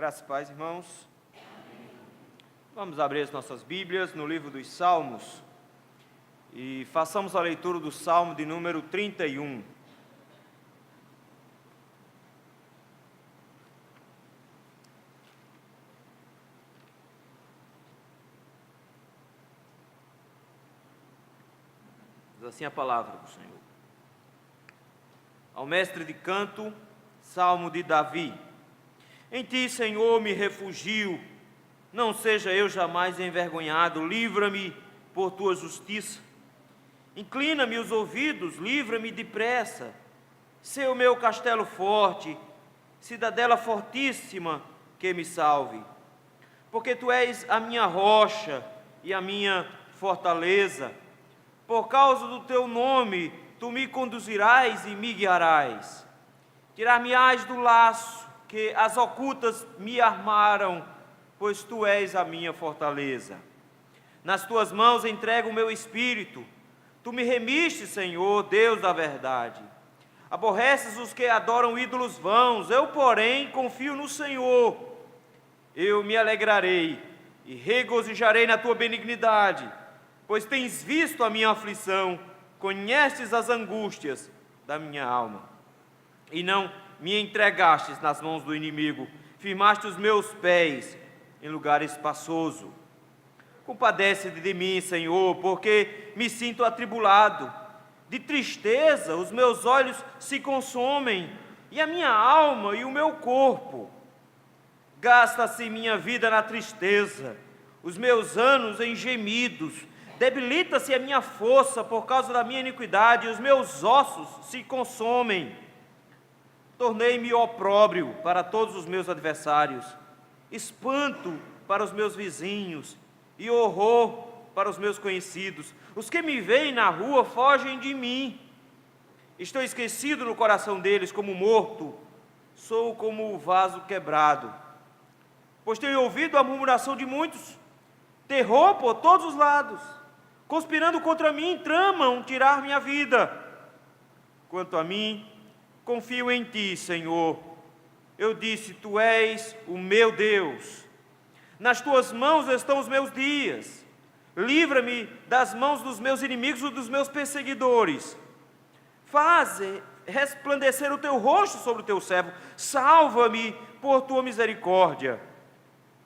Graças e paz, irmãos. Vamos abrir as nossas Bíblias no livro dos Salmos e façamos a leitura do Salmo de número 31. Diz assim a palavra do Senhor. Ao mestre de canto, Salmo de Davi. Em ti, Senhor, me refugio, não seja eu jamais envergonhado, livra-me por tua justiça. Inclina-me os ouvidos, livra-me depressa. Sê o meu castelo forte, cidadela fortíssima, que me salve. Porque tu és a minha rocha e a minha fortaleza. Por causa do teu nome, tu me conduzirás e me guiarás. Tirar-me-ás do laço que as ocultas me armaram, pois tu és a minha fortaleza. Nas tuas mãos entrego o meu espírito. Tu me remiste, Senhor, Deus da verdade. Aborreces os que adoram ídolos vãos, eu, porém, confio no Senhor. Eu me alegrarei e regozijarei na tua benignidade, pois tens visto a minha aflição, conheces as angústias da minha alma. E não me entregastes nas mãos do inimigo, firmaste os meus pés em lugar espaçoso. Compadece-te de mim, Senhor, porque me sinto atribulado. De tristeza os meus olhos se consomem, e a minha alma e o meu corpo. Gasta-se minha vida na tristeza, os meus anos em gemidos. Debilita-se a minha força por causa da minha iniquidade, e os meus ossos se consomem. Tornei-me opróbrio para todos os meus adversários, espanto para os meus vizinhos e horror para os meus conhecidos. Os que me veem na rua fogem de mim. Estou esquecido no coração deles como morto, sou como o vaso quebrado. Pois tenho ouvido a murmuração de muitos, terror por todos os lados, conspirando contra mim, tramam tirar minha vida. Quanto a mim, confio em ti, Senhor. Eu disse, tu és o meu Deus. Nas tuas mãos estão os meus dias. Livra-me das mãos dos meus inimigos e dos meus perseguidores. Faze resplandecer o teu rosto sobre o teu servo. Salva-me por tua misericórdia.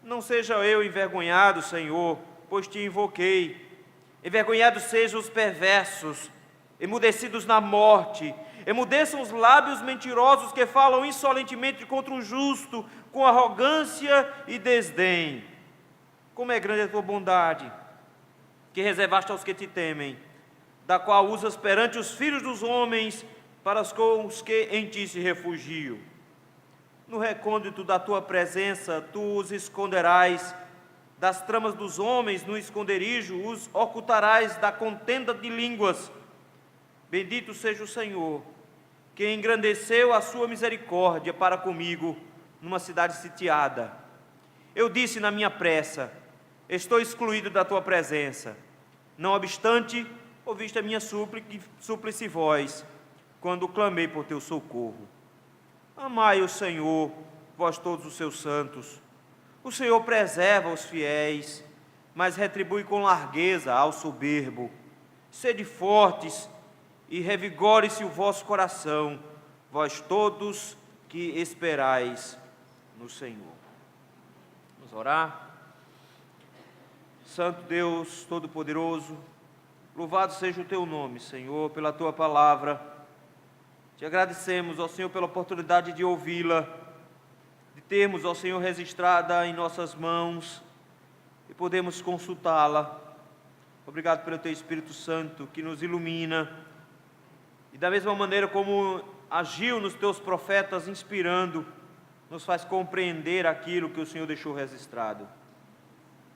Não seja eu envergonhado, Senhor, pois te invoquei. Envergonhados sejam os perversos, emudecidos na morte. Emudeçam os lábios mentirosos que falam insolentemente contra o justo, com arrogância e desdém. Como é grande a tua bondade, que reservaste aos que te temem, da qual usas perante os filhos dos homens, para os que em ti se refugiam. No recôndito da tua presença, tu os esconderás, das tramas dos homens no esconderijo, os ocultarás da contenda de línguas. Bendito seja o Senhor, que engrandeceu a sua misericórdia para comigo numa cidade sitiada. Eu disse na minha pressa, estou excluído da tua presença. Não obstante, ouviste a minha súplice voz, quando clamei por teu socorro. Amai o Senhor, vós todos os seus santos. O Senhor preserva os fiéis, mas retribui com largueza ao soberbo. Sede fortes e revigore-se o vosso coração, vós todos que esperais no Senhor. Vamos orar. Santo Deus Todo-Poderoso, louvado seja o teu nome, Senhor, pela tua palavra. Te agradecemos, ó Senhor, pela oportunidade de ouvi-la, de termos, ó Senhor, registrada em nossas mãos e podemos consultá-la. Obrigado pelo teu Espírito Santo que nos ilumina e da mesma maneira como agiu nos teus profetas, inspirando, nos faz compreender aquilo que o Senhor deixou registrado.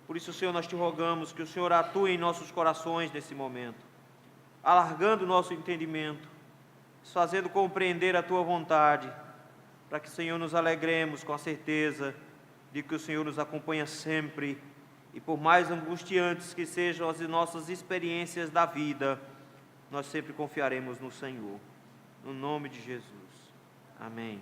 Por isso, Senhor, nós te rogamos que o Senhor atue em nossos corações nesse momento, alargando o nosso entendimento, fazendo compreender a tua vontade, para que, Senhor, nos alegremos com a certeza de que o Senhor nos acompanha sempre e por mais angustiantes que sejam as nossas experiências da vida, nós sempre confiaremos no Senhor. No nome de Jesus. Amém.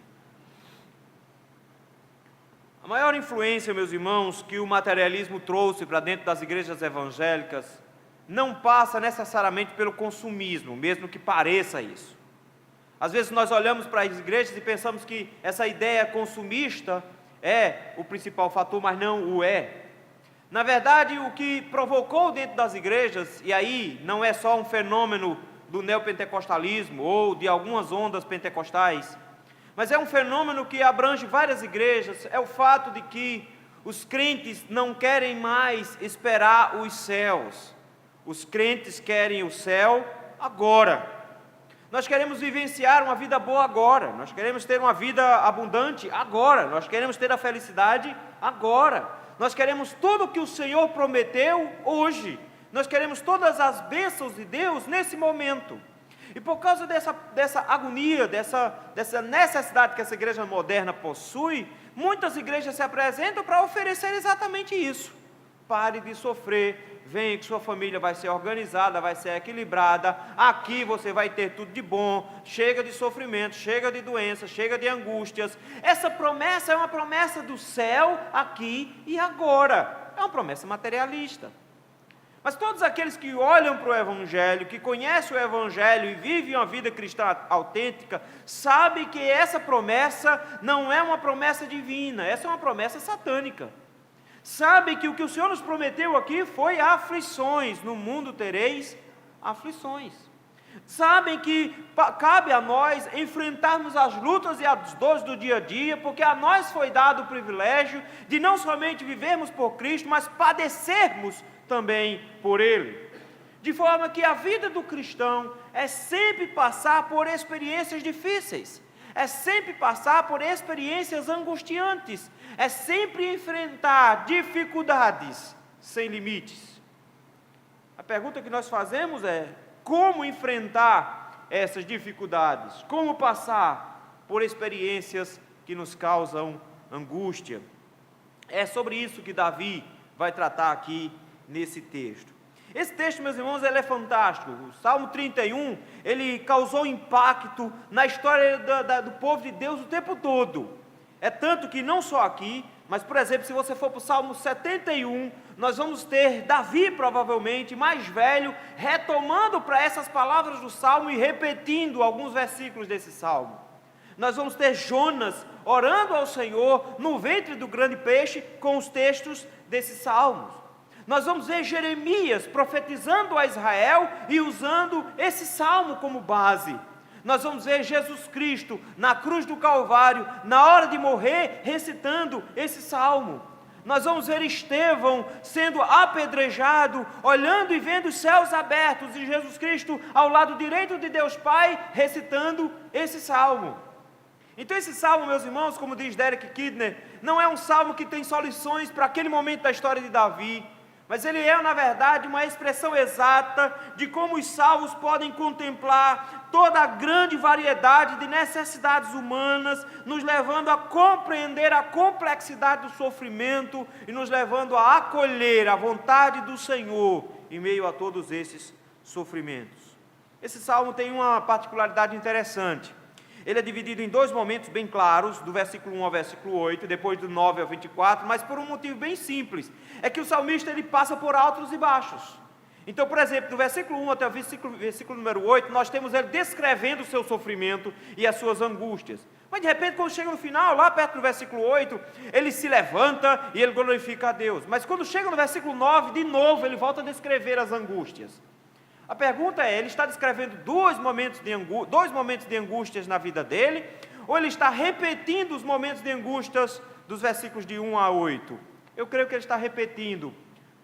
A maior influência, meus irmãos, que o materialismo trouxe para dentro das igrejas evangélicas não passa necessariamente pelo consumismo, mesmo que pareça isso. Às vezes nós olhamos para as igrejas e pensamos que essa ideia consumista é o principal fator, mas não o é. Na verdade, o que provocou dentro das igrejas, e aí não é só um fenômeno do neopentecostalismo ou de algumas ondas pentecostais, mas é um fenômeno que abrange várias igrejas, é o fato de que os crentes não querem mais esperar os céus. Os crentes querem o céu agora. Nós queremos vivenciar uma vida boa agora, nós queremos ter uma vida abundante agora, nós queremos ter a felicidade agora, nós queremos tudo o que o Senhor prometeu hoje, nós queremos todas as bênçãos de Deus nesse momento. E por causa dessa agonia, dessa necessidade que essa igreja moderna possui, muitas igrejas se apresentam para oferecer exatamente isso. Pare de sofrer, venha que sua família vai ser organizada, vai ser equilibrada, aqui você vai ter tudo de bom, chega de sofrimento, chega de doenças, chega de angústias. Essa promessa é uma promessa do céu, aqui e agora, é uma promessa materialista. Mas todos aqueles que olham para o Evangelho, que conhecem o Evangelho e vivem uma vida cristã autêntica, sabem que essa promessa não é uma promessa divina, essa é uma promessa satânica. Sabem que o que o Senhor nos prometeu aqui foi aflições, no mundo tereis aflições. Sabem que cabe a nós enfrentarmos as lutas e as dores do dia a dia, porque a nós foi dado o privilégio de não somente vivermos por Cristo, mas padecermos também por Ele. De forma que a vida do cristão é sempre passar por experiências difíceis, é sempre passar por experiências angustiantes, é sempre enfrentar dificuldades sem limites. A pergunta que nós fazemos é: como enfrentar essas dificuldades? Como passar por experiências que nos causam angústia? É sobre isso que Davi vai tratar aqui nesse texto. Esse texto, meus irmãos, ele é fantástico. O Salmo 31, ele causou impacto na história do povo de Deus o tempo todo. É tanto que não só aqui, mas, por exemplo, se você for para o Salmo 71, nós vamos ter Davi, provavelmente, mais velho, retomando para essas palavras do Salmo e repetindo alguns versículos desse Salmo. Nós vamos ter Jonas orando ao Senhor no ventre do grande peixe com os textos desses Salmos. Nós vamos ver Jeremias profetizando a Israel e usando esse salmo como base. Nós vamos ver Jesus Cristo na cruz do Calvário, na hora de morrer, recitando esse salmo. Nós vamos ver Estevão sendo apedrejado, olhando e vendo os céus abertos, e Jesus Cristo ao lado direito de Deus Pai, recitando esse salmo. Então esse salmo, meus irmãos, como diz Derek Kidner, não é um salmo que tem só lições para aquele momento da história de Davi, mas ele é, na verdade, uma expressão exata de como os salmos podem contemplar toda a grande variedade de necessidades humanas, nos levando a compreender a complexidade do sofrimento e nos levando a acolher a vontade do Senhor em meio a todos esses sofrimentos. Esse salmo tem uma particularidade interessante. Ele é dividido em dois momentos bem claros, do versículo 1 ao versículo 8, depois do 9 ao 24, mas por um motivo bem simples, é que o salmista ele passa por altos e baixos. Então, por exemplo, do versículo 1 até o versículo número 8, nós temos ele descrevendo o seu sofrimento e as suas angústias. Mas de repente, quando chega no final, lá perto do versículo 8, ele se levanta e ele glorifica a Deus. Mas quando chega no versículo 9, de novo, ele volta a descrever as angústias. A pergunta é, ele está descrevendo dois momentos de angústias na vida dele, ou ele está repetindo os momentos de angústias dos versículos de 1 a 8? Eu creio que ele está repetindo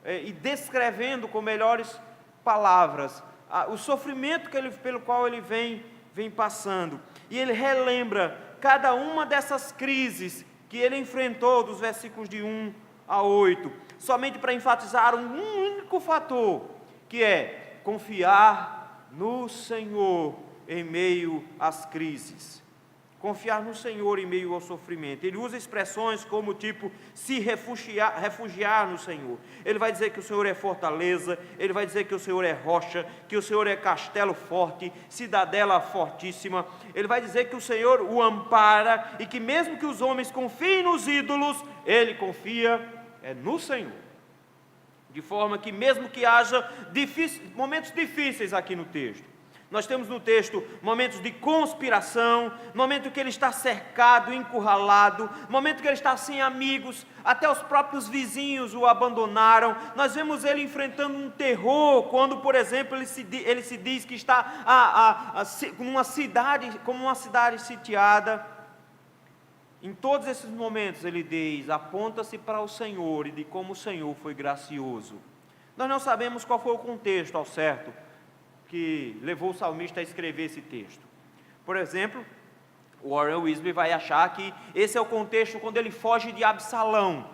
e descrevendo com melhores palavras o sofrimento pelo qual ele vem passando. E ele relembra cada uma dessas crises que ele enfrentou dos versículos de 1 a 8, somente para enfatizar um único fator, que é confiar no Senhor em meio às crises. confiar no Senhor em meio ao sofrimento. Ele usa expressões como tipo, se refugiar no Senhor. Ele vai dizer que o Senhor é fortaleza, ele vai dizer que o Senhor é rocha, que o Senhor é castelo forte, cidadela fortíssima. Ele vai dizer que o Senhor o ampara e que mesmo que os homens confiem nos ídolos, ele confia no Senhor. De forma que mesmo que haja momentos difíceis aqui no texto, nós temos no texto momentos de conspiração, momento que ele está cercado, encurralado, momento que ele está sem amigos, até os próprios vizinhos o abandonaram. Nós vemos ele enfrentando um terror, quando, por exemplo, ele se diz que está como uma cidade sitiada. Em todos esses momentos ele diz, aponta-se para o Senhor e de como o Senhor foi gracioso. Nós não sabemos qual foi o contexto ao certo que levou o salmista a escrever esse texto. Por exemplo, Warren Wiersbe vai achar que esse é o contexto quando ele foge de Absalão,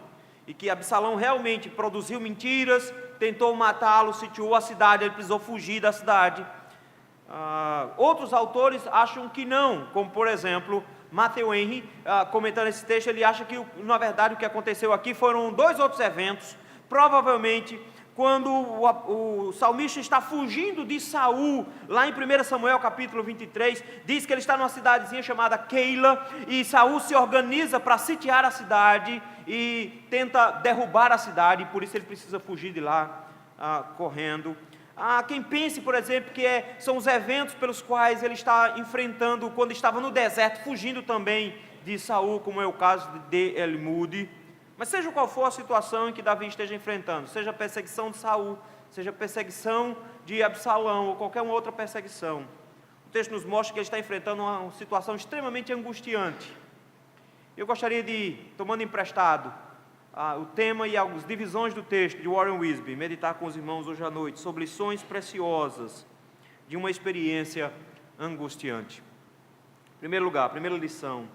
e que Absalão realmente produziu mentiras, tentou matá-lo, sitiou a cidade, ele precisou fugir da cidade. Outros autores acham que não, como por exemplo, Matthew Henry, comentando esse texto, ele acha que na verdade o que aconteceu aqui foram dois outros eventos, provavelmente quando o salmista está fugindo de Saul, lá em 1 Samuel capítulo 23, diz que ele está numa cidadezinha chamada Keila, e Saul se organiza para sitiar a cidade, e tenta derrubar a cidade, e por isso ele precisa fugir de lá, correndo. Há quem pense, por exemplo, que são os eventos pelos quais ele está enfrentando, quando estava no deserto, fugindo também de Saul, como é o caso de El-Mudi. Mas seja qual for a situação em que Davi esteja enfrentando, seja a perseguição de Saul, seja a perseguição de Absalão, ou qualquer uma outra perseguição, o texto nos mostra que ele está enfrentando uma situação extremamente angustiante. Eu gostaria de, tomando emprestado o tema e as divisões do texto de Warren Wiersbe, meditar com os irmãos hoje à noite sobre lições preciosas de uma experiência angustiante. Em primeiro lugar, primeira lição: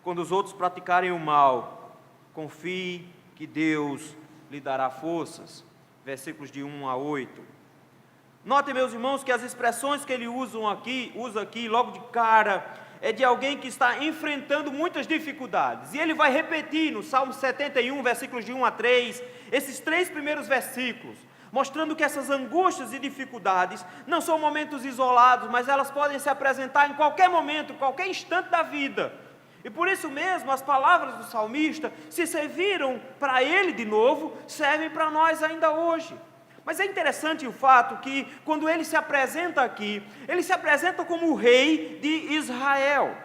quando os outros praticarem o mal, confie que Deus lhe dará forças. Versículos de 1 a 8. Notem, meus irmãos, que as expressões que ele usa aqui, logo de cara, é de alguém que está enfrentando muitas dificuldades. E ele vai repetir no Salmo 71, versículos de 1 a 3, esses 3 primeiros versículos, mostrando que essas angústias e dificuldades não são momentos isolados, mas elas podem se apresentar em qualquer momento, qualquer instante da vida. E por isso mesmo, as palavras do salmista, se serviram para ele de novo, servem para nós ainda hoje. Mas é interessante o fato que, quando ele se apresenta aqui, ele se apresenta como o rei de Israel.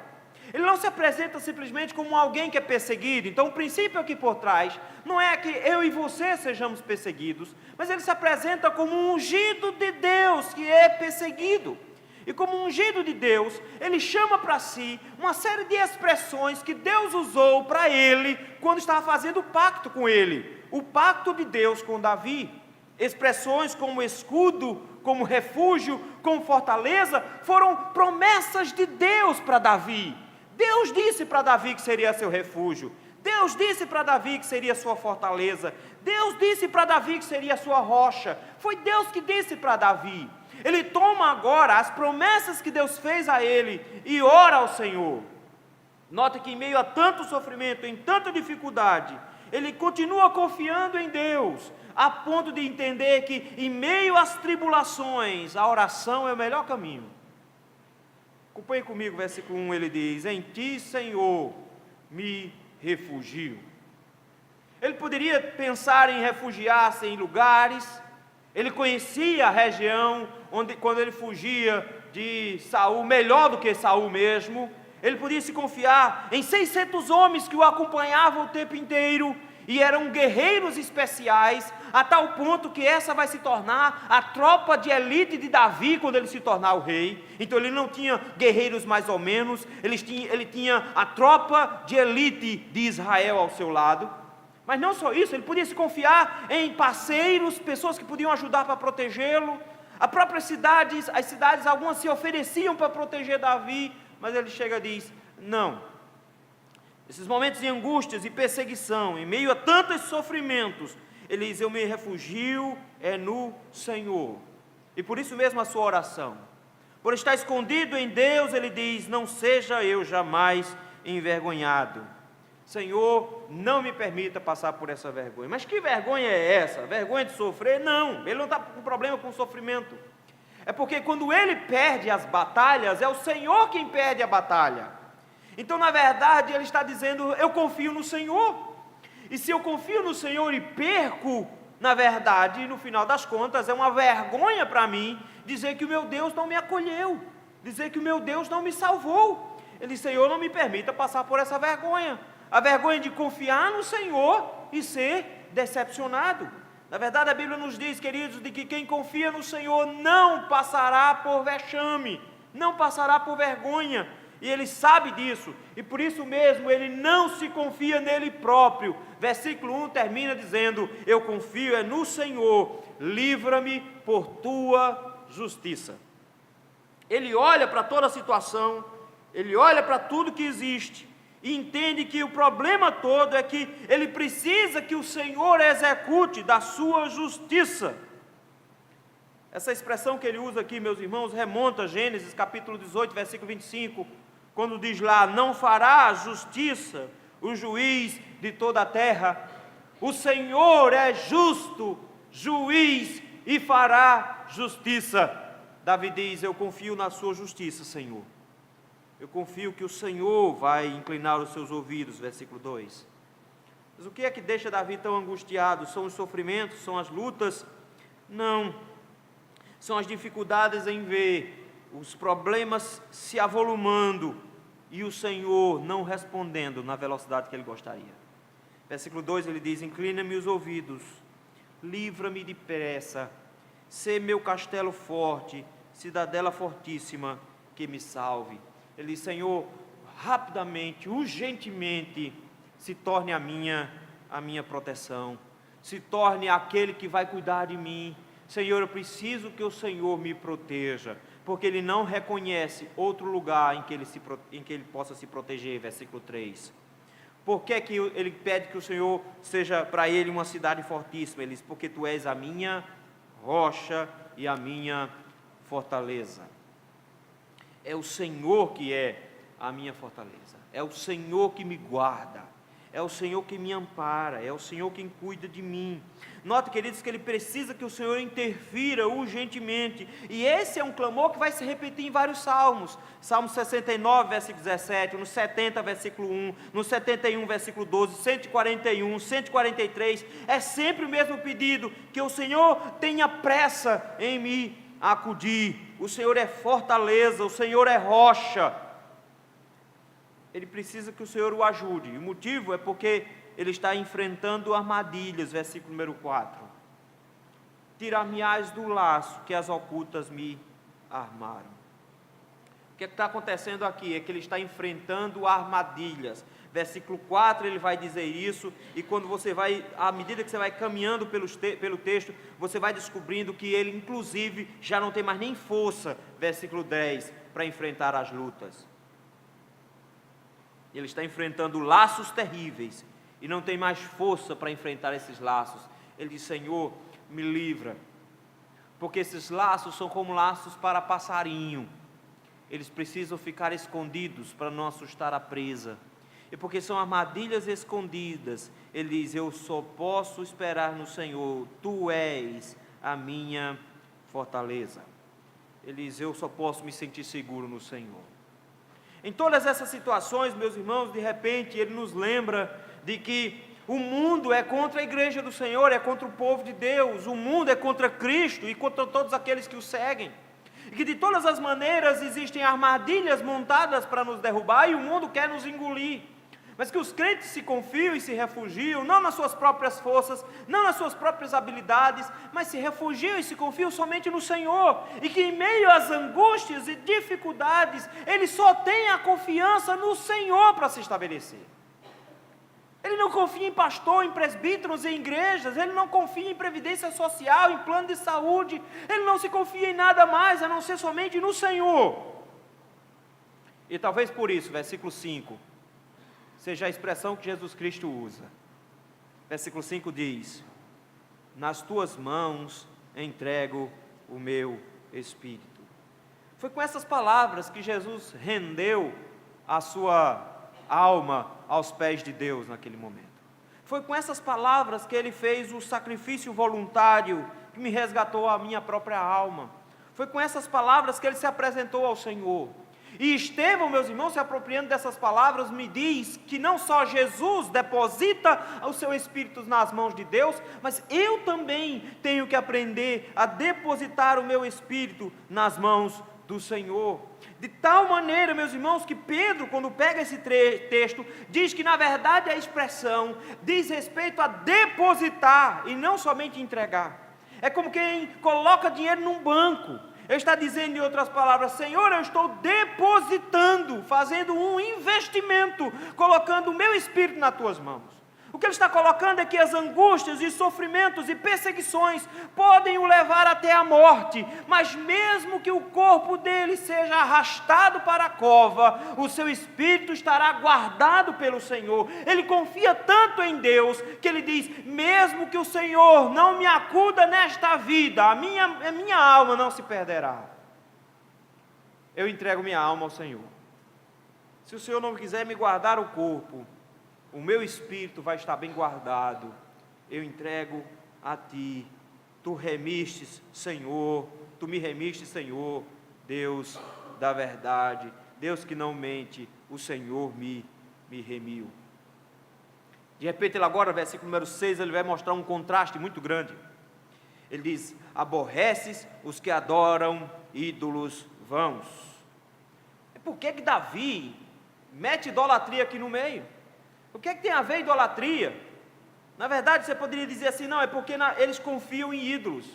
Ele não se apresenta simplesmente como alguém que é perseguido. Então, o princípio aqui por trás não é que eu e você sejamos perseguidos, mas ele se apresenta como um ungido de Deus que é perseguido. E como ungido de Deus, ele chama para si uma série de expressões que Deus usou para ele quando estava fazendo o pacto com ele. O pacto de Deus com Davi. Expressões como escudo, como refúgio, como fortaleza, foram promessas de Deus para Davi. Deus disse para Davi que seria seu refúgio. Deus disse para Davi que seria sua fortaleza. Deus disse para Davi que seria sua rocha. Foi Deus que disse para Davi. Ele toma agora as promessas que Deus fez a ele e ora ao Senhor. Nota que em meio a tanto sofrimento, em tanta dificuldade, ele continua confiando em Deus, a ponto de entender que em meio às tribulações, a oração é o melhor caminho. Acompanhe comigo, versículo 1, ele diz: em ti, Senhor, me refugio. Ele poderia pensar em refugiar-se em lugares. Ele conhecia a região quando ele fugia de Saul, melhor do que Saul mesmo. Ele podia se confiar em 600 homens que o acompanhavam o tempo inteiro, e eram guerreiros especiais, a tal ponto que essa vai se tornar a tropa de elite de Davi quando ele se tornar o rei. Então ele não tinha guerreiros mais ou menos, ele tinha a tropa de elite de Israel ao seu lado. Mas não só isso, ele podia se confiar em parceiros, pessoas que podiam ajudar para protegê-lo. As próprias cidades, algumas se ofereciam para proteger Davi, mas ele chega e diz: não. Esses momentos de angústias e perseguição, em meio a tantos sofrimentos, ele diz: eu me refugio no Senhor. E por isso mesmo a sua oração. Por estar escondido em Deus, ele diz: não seja eu jamais envergonhado. Senhor, não me permita passar por essa vergonha. Mas que vergonha é essa? Vergonha de sofrer? Não, ele não está com problema com o sofrimento. É porque quando ele perde as batalhas, é o Senhor quem perde a batalha. Então, na verdade, ele está dizendo: eu confio no Senhor. E se eu confio no Senhor e perco, na verdade, no final das contas, é uma vergonha para mim dizer que o meu Deus não me acolheu, dizer que o meu Deus não me salvou. Ele diz: Senhor, não me permita passar por essa vergonha, a vergonha de confiar no Senhor e ser decepcionado. Na verdade, a Bíblia nos diz, queridos, de que quem confia no Senhor não passará por vexame, não passará por vergonha, e ele sabe disso, e por isso mesmo ele não se confia nele próprio. Versículo 1 termina dizendo: eu confio no Senhor, livra-me por tua justiça. Ele olha para toda a situação, ele olha para tudo que existe, e entende que o problema todo é que ele precisa que o Senhor execute da sua justiça. Essa expressão que ele usa aqui, meus irmãos, remonta a Gênesis capítulo 18, versículo 25, quando diz lá: não fará justiça o juiz de toda a terra. O Senhor é justo, juiz, e fará justiça. Davi diz: eu confio na sua justiça, Senhor. Eu confio que o Senhor vai inclinar os seus ouvidos, versículo 2. Mas o que é que deixa Davi tão angustiado? São os sofrimentos, são as lutas? Não, são as dificuldades em ver os problemas se avolumando e o Senhor não respondendo na velocidade que ele gostaria. Versículo 2 ele diz: inclina-me os ouvidos, livra-me depressa, sê meu castelo forte, cidadela fortíssima, que me salve. Ele diz: Senhor, rapidamente, urgentemente, se torne a minha proteção, se torne aquele que vai cuidar de mim. Senhor, eu preciso que o Senhor me proteja, porque ele não reconhece outro lugar em que ele possa se proteger. Versículo 3. Por que que ele pede que o Senhor seja para ele uma cidade fortíssima? Ele diz: porque tu és a minha rocha e a minha fortaleza. É o Senhor que é a minha fortaleza, é o Senhor que me guarda, é o Senhor que me ampara, é o Senhor quem cuida de mim. Note, queridos, que ele precisa que o Senhor interfira urgentemente, e esse é um clamor que vai se repetir em vários salmos. Salmo 69, versículo 17, no 70, versículo 1, no 71, versículo 12, 141, 143, é sempre o mesmo pedido: que o Senhor tenha pressa em me acudir. O Senhor é fortaleza, o Senhor é rocha. Ele precisa que o Senhor o ajude, e o motivo é porque ele está enfrentando armadilhas. Versículo número 4: tirar-me-ás do laço que as ocultas me armaram. O que está acontecendo aqui? É que ele está enfrentando armadilhas. Versículo 4 ele vai dizer isso, e quando você vai, à medida que você vai caminhando pelo texto, você vai descobrindo que ele inclusive já não tem mais nem força, versículo 10, para enfrentar as lutas. Ele está enfrentando laços terríveis, e não tem mais força para enfrentar esses laços. Ele diz: Senhor, me livra, porque esses laços são como laços para passarinho, eles precisam ficar escondidos para não assustar a presa. E porque são armadilhas escondidas, ele diz: eu só posso esperar no Senhor, tu és a minha fortaleza. Ele diz: eu só posso me sentir seguro no Senhor. Em todas essas situações, meus irmãos, de repente ele nos lembra de que o mundo é contra a igreja do Senhor, é contra o povo de Deus, o mundo é contra Cristo e contra todos aqueles que o seguem. E que de todas as maneiras existem armadilhas montadas para nos derrubar, e o mundo quer nos engolir. Mas que os crentes se confiam e se refugiam, não nas suas próprias forças, não nas suas próprias habilidades, mas se refugiam e se confiam somente no Senhor. E que em meio às angústias e dificuldades, ele só tem a confiança no Senhor para se estabelecer. Ele não confia em pastor, em presbíteros, em igrejas, ele não confia em previdência social, em plano de saúde, ele não se confia em nada mais, a não ser somente no Senhor. E talvez por isso, versículo 5, seja a expressão que Jesus Cristo usa. Versículo 5 diz: nas tuas mãos entrego o meu espírito. Foi com essas palavras que Jesus rendeu a sua alma aos pés de Deus naquele momento. Foi com essas palavras que ele fez o sacrifício voluntário que me resgatou a minha própria alma. Foi com essas palavras que ele se apresentou ao Senhor. E Estevão, meus irmãos, se apropriando dessas palavras, me diz que não só Jesus deposita o seu Espírito nas mãos de Deus, mas eu também tenho que aprender a depositar o meu Espírito nas mãos do Senhor. De tal maneira, meus irmãos, que Pedro, quando pega esse texto, diz que na verdade a expressão diz respeito a depositar e não somente entregar. É como quem coloca dinheiro num banco. Ele está dizendo, em outras palavras: Senhor, eu estou depositando, fazendo um investimento, colocando o meu espírito nas tuas mãos. O que ele está colocando é que as angústias e sofrimentos e perseguições podem o levar até a morte, mas mesmo que o corpo dele seja arrastado para a cova, o seu espírito estará guardado pelo Senhor. Ele confia tanto em Deus, que ele diz: mesmo que o Senhor não me acuda nesta vida, a minha alma não se perderá. Eu entrego minha alma ao Senhor. Se o Senhor não quiser me guardar o corpo, o meu espírito vai estar bem guardado. Eu entrego a Ti. Tu remistes, Senhor. Tu me remistes, Senhor, Deus da verdade. Deus que não mente, o Senhor me remiu. De repente, ele agora, versículo número 6, ele vai mostrar um contraste muito grande. Ele diz: aborreces os que adoram ídolos vãos. Por que Davi mete idolatria aqui no meio? O que é que tem a ver idolatria? Na verdade, você poderia dizer assim: não, é porque eles confiam em ídolos.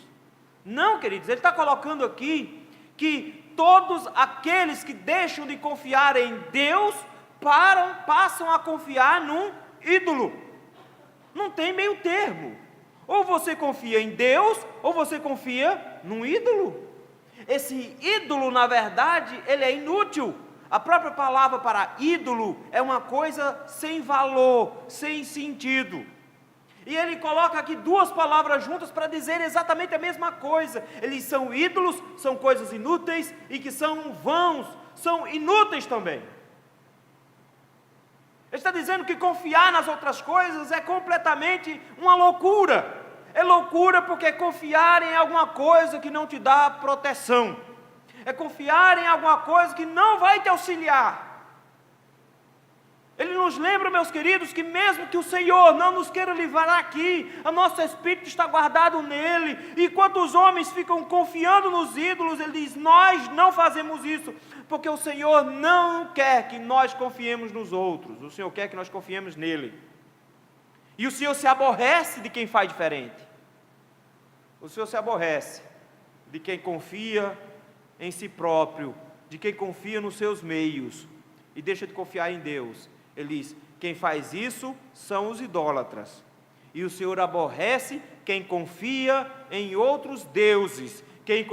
Não, queridos, ele está colocando aqui que todos aqueles que deixam de confiar em Deus passam a confiar num ídolo. Não tem meio termo. Ou você confia em Deus, ou você confia num ídolo. Esse ídolo, na verdade, ele é inútil. A própria palavra para ídolo é uma coisa sem valor, sem sentido. E ele coloca aqui duas palavras juntas para dizer exatamente a mesma coisa. Eles são ídolos, são coisas inúteis e que são vãos, são inúteis também. Ele está dizendo que confiar nas outras coisas é completamente uma loucura. É loucura porque é confiar em alguma coisa que não te dá proteção. É confiar em alguma coisa que não vai te auxiliar. Ele nos lembra, meus queridos, que mesmo que o Senhor não nos queira livrar aqui, o nosso espírito está guardado nele. E enquanto os homens ficam confiando nos ídolos, ele diz: nós não fazemos isso, porque o Senhor não quer que nós confiemos nos outros. O Senhor quer que nós confiemos nele. E o Senhor se aborrece de quem faz diferente. O Senhor se aborrece de quem confia em si próprio, de quem confia nos seus meios e deixa de confiar em Deus. Ele diz: quem faz isso são os idólatras. E o Senhor aborrece quem confia em outros deuses, quem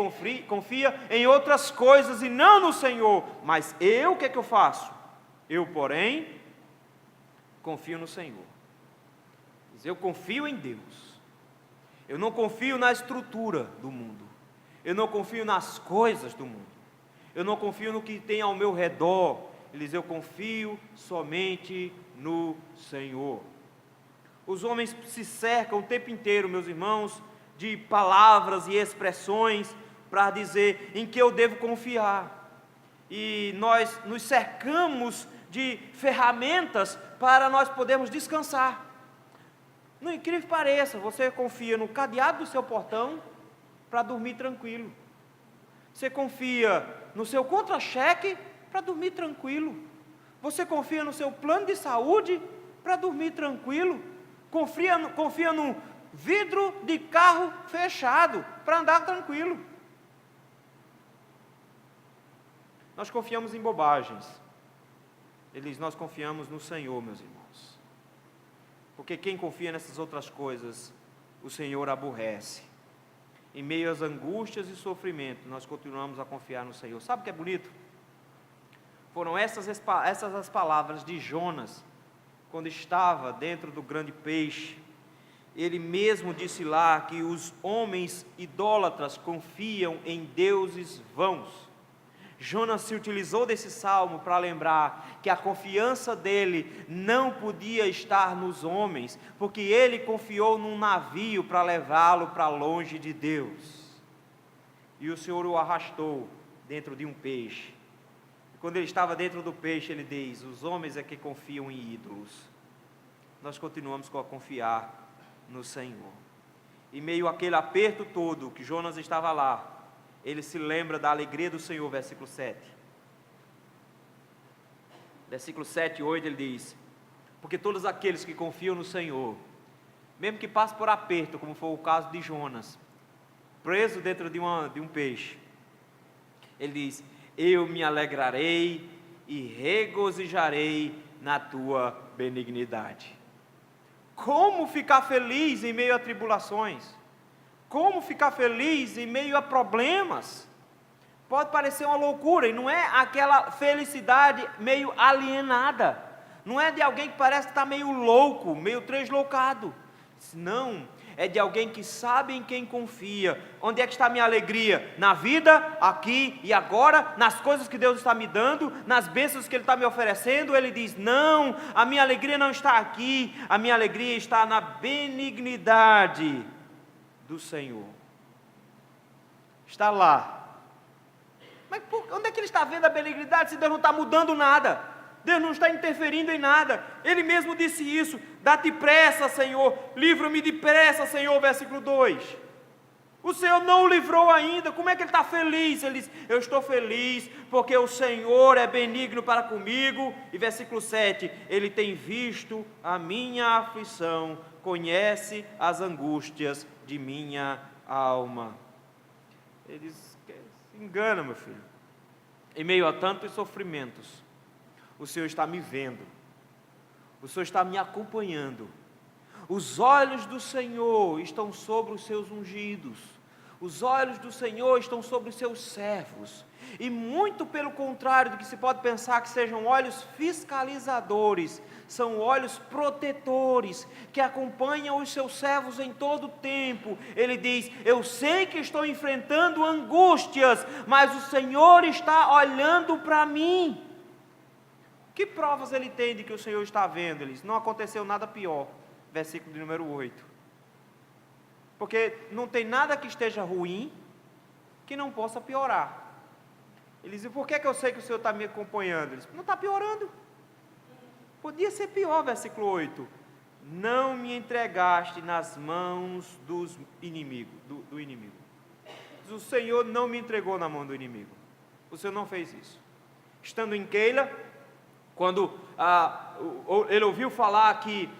confia em outras coisas e não no Senhor. Mas eu, o que é que eu faço? Eu, porém, confio no Senhor. Eu confio em Deus. Eu não confio na estrutura do mundo. Eu não confio nas coisas do mundo. Eu não confio no que tem ao meu redor. Ele diz: eu confio somente no Senhor. Os homens se cercam o tempo inteiro, meus irmãos, de palavras e expressões para dizer em que eu devo confiar. E nós nos cercamos de ferramentas para nós podermos descansar. Não incrível que pareça, você confia no cadeado do seu portão para dormir tranquilo. Você confia no seu contra-cheque para dormir tranquilo. Você confia no seu plano de saúde para dormir tranquilo. Confia no vidro de carro fechado para andar tranquilo. Nós confiamos em bobagens. Nós confiamos no Senhor, meus irmãos. Porque quem confia nessas outras coisas, o Senhor aborrece. Em meio às angústias e sofrimento, nós continuamos a confiar no Senhor. Sabe o que é bonito? Foram essas as palavras de Jonas, quando estava dentro do grande peixe. Ele mesmo disse lá que os homens idólatras confiam em deuses vãos. Jonas se utilizou desse salmo para lembrar que a confiança dele não podia estar nos homens, porque ele confiou num navio para levá-lo para longe de Deus. E o Senhor o arrastou dentro de um peixe. Quando ele estava dentro do peixe, ele diz: os homens é que confiam em ídolos. Nós continuamos a confiar no Senhor. E meio àquele aperto todo que Jonas estava lá, ele se lembra da alegria do Senhor, versículo 7. Versículo 7 e 8 ele diz: porque todos aqueles que confiam no Senhor, mesmo que passem por aperto, como foi o caso de Jonas, preso dentro de um peixe, ele diz: eu me alegrarei e regozijarei na tua benignidade. Como ficar feliz em meio a tribulações? Como ficar feliz em meio a problemas? Pode parecer uma loucura, e não é aquela felicidade meio alienada, não é de alguém que parece que está meio louco, meio tresloucado. Não, é de alguém que sabe em quem confia. Onde é que está a minha alegria? Na vida, aqui e agora, nas coisas que Deus está me dando, nas bênçãos que Ele está me oferecendo. Ele diz: não, a minha alegria não está aqui, a minha alegria está na benignidade do Senhor. Está lá. Mas onde é que ele está vendo a benignidade se Deus não está mudando nada? Deus não está interferindo em nada. Ele mesmo disse isso: dá-te pressa, Senhor, livra-me depressa, Senhor, versículo 2. O Senhor não o livrou ainda. Como é que ele está feliz? Ele diz: eu estou feliz porque o Senhor é benigno para comigo. E versículo 7, ele tem visto a minha aflição, conhece as angústias de minha alma. Ele diz: se engana, meu filho, em meio a tantos sofrimentos, o Senhor está me vendo, o Senhor está me acompanhando. Os olhos do Senhor estão sobre os seus ungidos, os olhos do Senhor estão sobre os seus servos, e muito pelo contrário do que se pode pensar que sejam olhos fiscalizadores, são olhos protetores, que acompanham os seus servos em todo o tempo. Ele diz: eu sei que estou enfrentando angústias, mas o Senhor está olhando para mim. Que provas ele tem de que o Senhor está vendo? Ele diz: não aconteceu nada pior. Versículo de número 8. Porque não tem nada que esteja ruim que não possa piorar. Ele diz: por que eu sei que o Senhor está me acompanhando? Ele diz: não está piorando. Podia ser pior, versículo 8. Não me entregaste nas mãos dos inimigos, do inimigo. O Senhor não me entregou na mão do inimigo. O Senhor não fez isso. Estando em Keila, quando ele ouviu falar que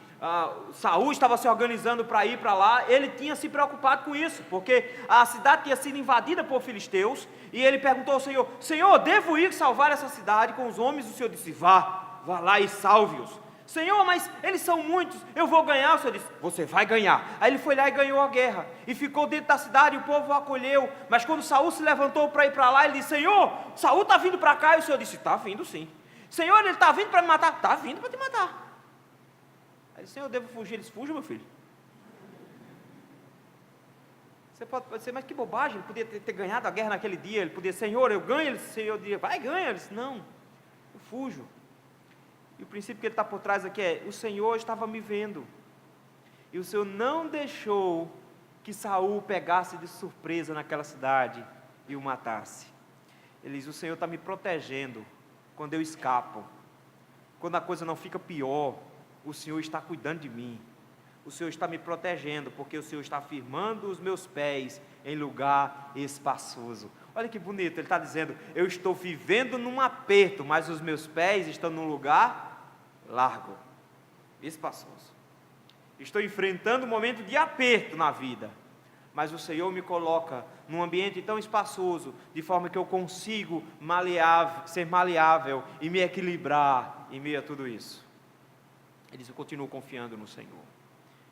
Saul estava se organizando para ir para lá, ele tinha se preocupado com isso, porque a cidade tinha sido invadida por filisteus, e ele perguntou ao Senhor: Senhor, devo ir salvar essa cidade com os homens? O Senhor disse: vá lá e salve-os. Senhor, mas eles são muitos, eu vou ganhar. O Senhor disse: você vai ganhar. Aí ele foi lá e ganhou a guerra, e ficou dentro da cidade, e o povo o acolheu. Mas quando Saul se levantou para ir para lá, ele disse: Senhor, Saul está vindo para cá. E o Senhor disse: está vindo sim. Senhor, ele está vindo para me matar? Está vindo para te matar. Aí ele disse: Senhor, eu devo fugir? Ele disse: fuja, meu filho. Você pode dizer: mas que bobagem, ele podia ter ganhado a guerra naquele dia. Ele podia: Senhor, eu ganho. Ele disse: Senhor, diria: vai, ganha. Ele disse: não, eu fujo. E o princípio que ele está por trás aqui é: o Senhor estava me vendo, e o Senhor não deixou que Saul pegasse de surpresa naquela cidade e o matasse. Ele diz: o Senhor está me protegendo quando eu escapo, quando a coisa não fica pior. O Senhor está cuidando de mim, o Senhor está me protegendo, porque o Senhor está firmando os meus pés em lugar espaçoso. Olha que bonito, ele está dizendo: eu estou vivendo num aperto, mas os meus pés estão num lugar largo, espaçoso. Estou enfrentando um momento de aperto na vida, mas o Senhor me coloca num ambiente tão espaçoso, de forma que eu consigo ser maleável e me equilibrar em meio a tudo isso. Ele diz: eu continuo confiando no Senhor,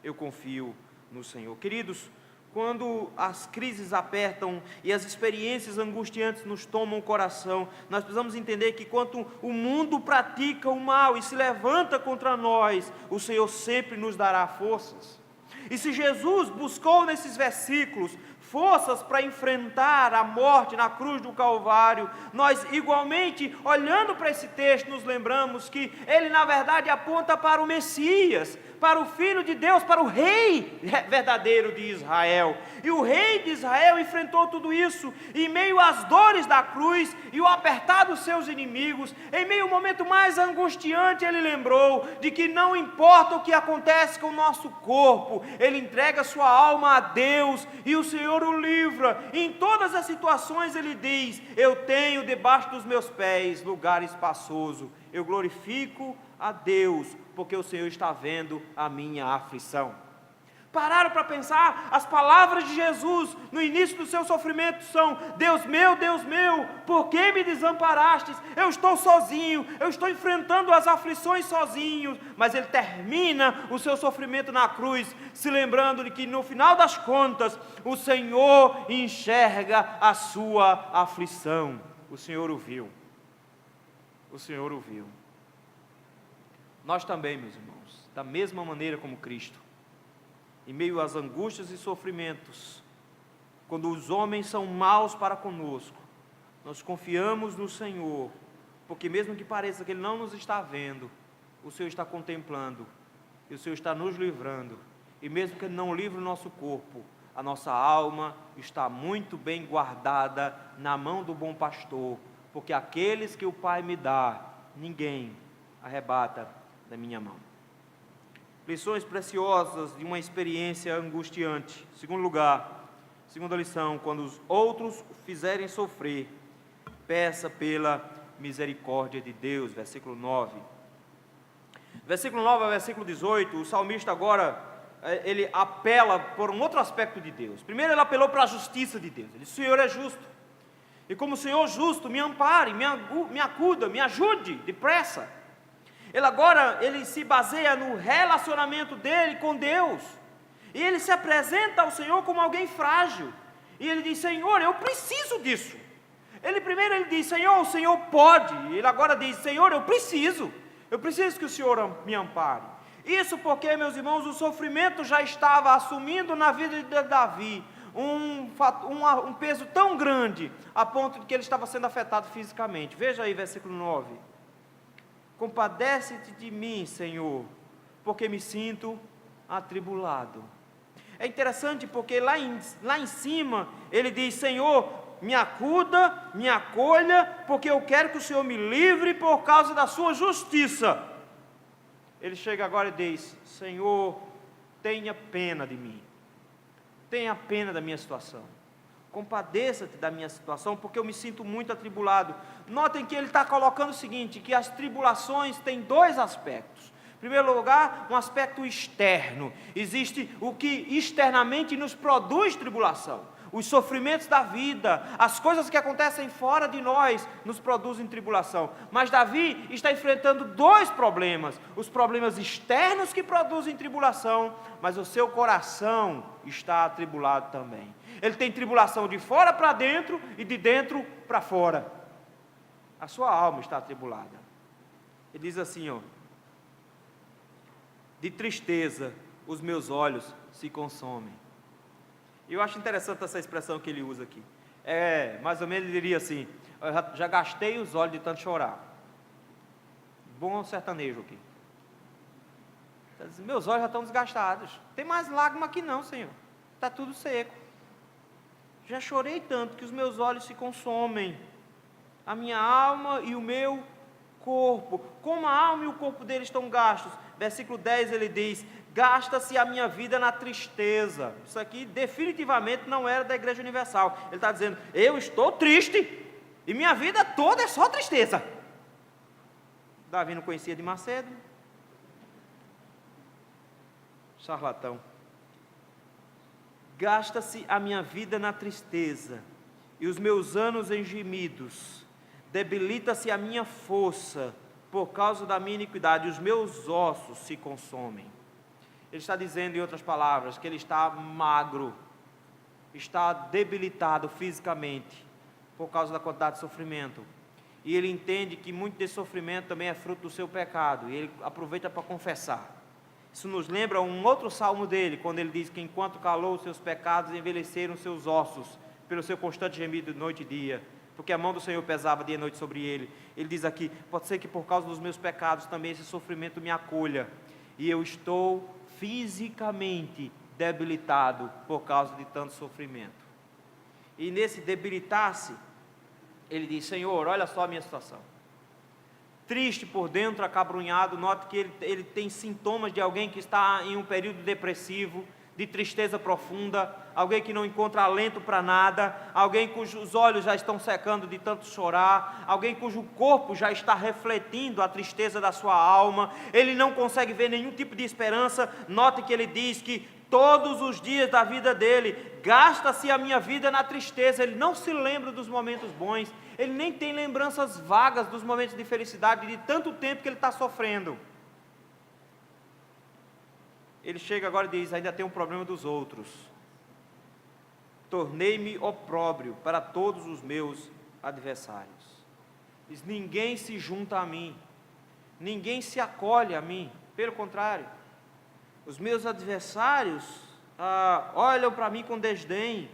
eu confio no Senhor. Queridos, quando as crises apertam e as experiências angustiantes nos tomam o coração, nós precisamos entender que quando o mundo pratica o mal e se levanta contra nós, o Senhor sempre nos dará forças. E se Jesus buscou nesses versículos forças para enfrentar a morte na cruz do Calvário, nós igualmente, olhando para esse texto, nos lembramos que ele na verdade aponta para o Messias, para o Filho de Deus, para o Rei verdadeiro de Israel. E o Rei de Israel enfrentou tudo isso, em meio às dores da cruz e o apertar dos seus inimigos, em meio ao momento mais angustiante, ele lembrou de que não importa o que acontece com o nosso corpo, ele entrega sua alma a Deus e o Senhor o livra. Em todas as situações ele diz: eu tenho debaixo dos meus pés lugar espaçoso, eu glorifico a Deus, porque o Senhor está vendo a minha aflição. Pararam para pensar? As palavras de Jesus no início do seu sofrimento são: Deus meu, por que me desamparastes? Eu estou sozinho, eu estou enfrentando as aflições sozinho. Mas ele termina o seu sofrimento na cruz, se lembrando de que no final das contas, o Senhor enxerga a sua aflição. O Senhor o viu. O Senhor o viu. Nós também, meus irmãos, da mesma maneira como Cristo, em meio às angústias e sofrimentos, quando os homens são maus para conosco, nós confiamos no Senhor, porque mesmo que pareça que Ele não nos está vendo, o Senhor está contemplando, e o Senhor está nos livrando, e mesmo que Ele não livre o nosso corpo, a nossa alma está muito bem guardada na mão do bom pastor, porque aqueles que o Pai me dá, ninguém arrebata da minha mão. Lições preciosas de uma experiência angustiante. Segundo lugar, segunda lição: quando os outros o fizerem sofrer, peça pela misericórdia de Deus. Versículo 9. Versículo 9 ao versículo 18, o salmista agora, ele apela por um outro aspecto de Deus. Primeiro ele apelou para a justiça de Deus. Ele disse: o Senhor é justo, e como o Senhor justo, me ampare, me acuda, me ajude depressa. Ele se baseia no relacionamento dele com Deus, e ele se apresenta ao Senhor como alguém frágil, e ele diz: Senhor, eu preciso disso. Primeiro ele diz: Senhor, o Senhor pode, e ele agora diz: Senhor, eu preciso que o Senhor me ampare. Isso porque, meus irmãos, o sofrimento já estava assumindo na vida de Davi um peso tão grande, a ponto de que ele estava sendo afetado fisicamente. Veja aí, versículo 9: compadece-te de mim, Senhor, porque me sinto atribulado. É interessante porque lá em cima ele diz: Senhor, me acuda, me acolha, porque eu quero que o Senhor me livre por causa da sua justiça. Ele chega agora e diz: Senhor, tenha pena de mim, tenha pena da minha situação, compadeça-te da minha situação, porque eu me sinto muito atribulado. Notem que ele está colocando o seguinte, que as tribulações têm dois aspectos. Em primeiro lugar, um aspecto externo. Existe o que externamente nos produz tribulação. Os sofrimentos da vida, as coisas que acontecem fora de nós, nos produzem tribulação. Mas Davi está enfrentando dois problemas. Os problemas externos que produzem tribulação, mas o seu coração está atribulado também. Ele tem tribulação de fora para dentro e de dentro para fora. A sua alma está atribulada. Ele diz assim, de tristeza os meus olhos se consomem. E eu acho interessante essa expressão que ele usa aqui. Mais ou menos ele diria assim: eu já gastei os olhos de tanto chorar. Bom sertanejo aqui. Meus olhos já estão desgastados. Tem mais lágrima aqui não, Senhor. Está tudo seco. Já chorei tanto que os meus olhos se consomem. A minha alma e o meu corpo. Como a alma e o corpo dele estão gastos. Versículo 10 ele diz: gasta-se a minha vida na tristeza. Isso aqui definitivamente não era da Igreja Universal. Ele está dizendo: eu estou triste, e minha vida toda é só tristeza. Davi não conhecia de Macedo. Charlatão. Gasta-se a minha vida na tristeza, e os meus anos em gemidos. Debilita-se a minha força, por causa da minha iniquidade, os meus ossos se consomem. Ele está dizendo, em outras palavras, que ele está magro, está debilitado fisicamente, por causa da quantidade de sofrimento. E ele entende que muito desse sofrimento também é fruto do seu pecado, e ele aproveita para confessar. Isso nos lembra um outro salmo dele, quando ele diz que enquanto calou os seus pecados, envelheceram seus ossos, pelo seu constante gemido de noite e dia, porque a mão do Senhor pesava dia e noite sobre ele. Ele diz aqui, pode ser que por causa dos meus pecados também esse sofrimento me acolha, e eu estou fisicamente debilitado por causa de tanto sofrimento. E nesse debilitar-se, ele diz, Senhor, olha só a minha situação. Triste por dentro, acabrunhado, note que ele tem sintomas de alguém que está em um período depressivo, de tristeza profunda, alguém que não encontra alento para nada, alguém cujos olhos já estão secando de tanto chorar, alguém cujo corpo já está refletindo a tristeza da sua alma, ele não consegue ver nenhum tipo de esperança. Note que ele diz que todos os dias da vida dele, gasta-se a minha vida na tristeza, ele não se lembra dos momentos bons, ele nem tem lembranças vagas dos momentos de felicidade, de tanto tempo que ele está sofrendo. Ele chega agora e diz, ainda tem um problema dos outros. Tornei-me opróbrio para todos os meus adversários. Diz, ninguém se junta a mim, ninguém se acolhe a mim, pelo contrário, os meus adversários olham para mim com desdém,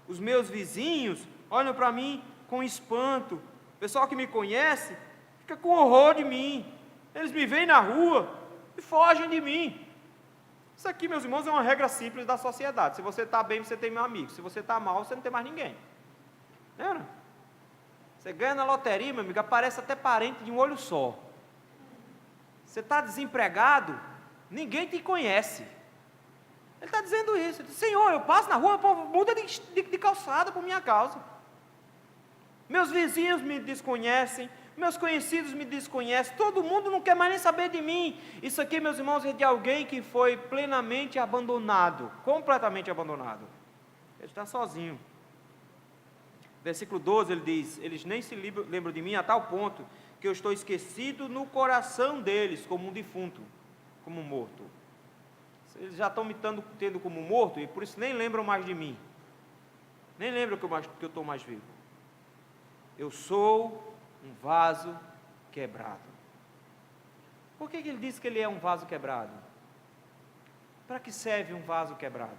os meus vizinhos olham para mim com espanto, o pessoal que me conhece fica com horror de mim, eles me veem na rua e fogem de mim. Isso aqui, meus irmãos, é uma regra simples da sociedade. Se você está bem, você tem meu amigo. Se você está mal, você não tem mais ninguém. Lembra? Você ganha na loteria, meu amigo, aparece até parente de um olho só. Você está desempregado, ninguém te conhece. Ele está dizendo isso. Ele diz, Senhor, eu passo na rua, o povo muda de calçada por minha causa. Meus vizinhos me desconhecem, meus conhecidos me desconhecem, todo mundo não quer mais nem saber de mim. Isso aqui, meus irmãos, é de alguém que foi plenamente abandonado, completamente abandonado. Ele está sozinho. Versículo 12, ele diz, eles nem se lembram de mim a tal ponto que eu estou esquecido no coração deles como um defunto, como um morto. Eles já estão me tendo como morto e por isso nem lembram mais de mim. Nem lembram que eu estou mais vivo. Eu sou um vaso quebrado. Por que ele diz que ele é um vaso quebrado? Para que serve um vaso quebrado?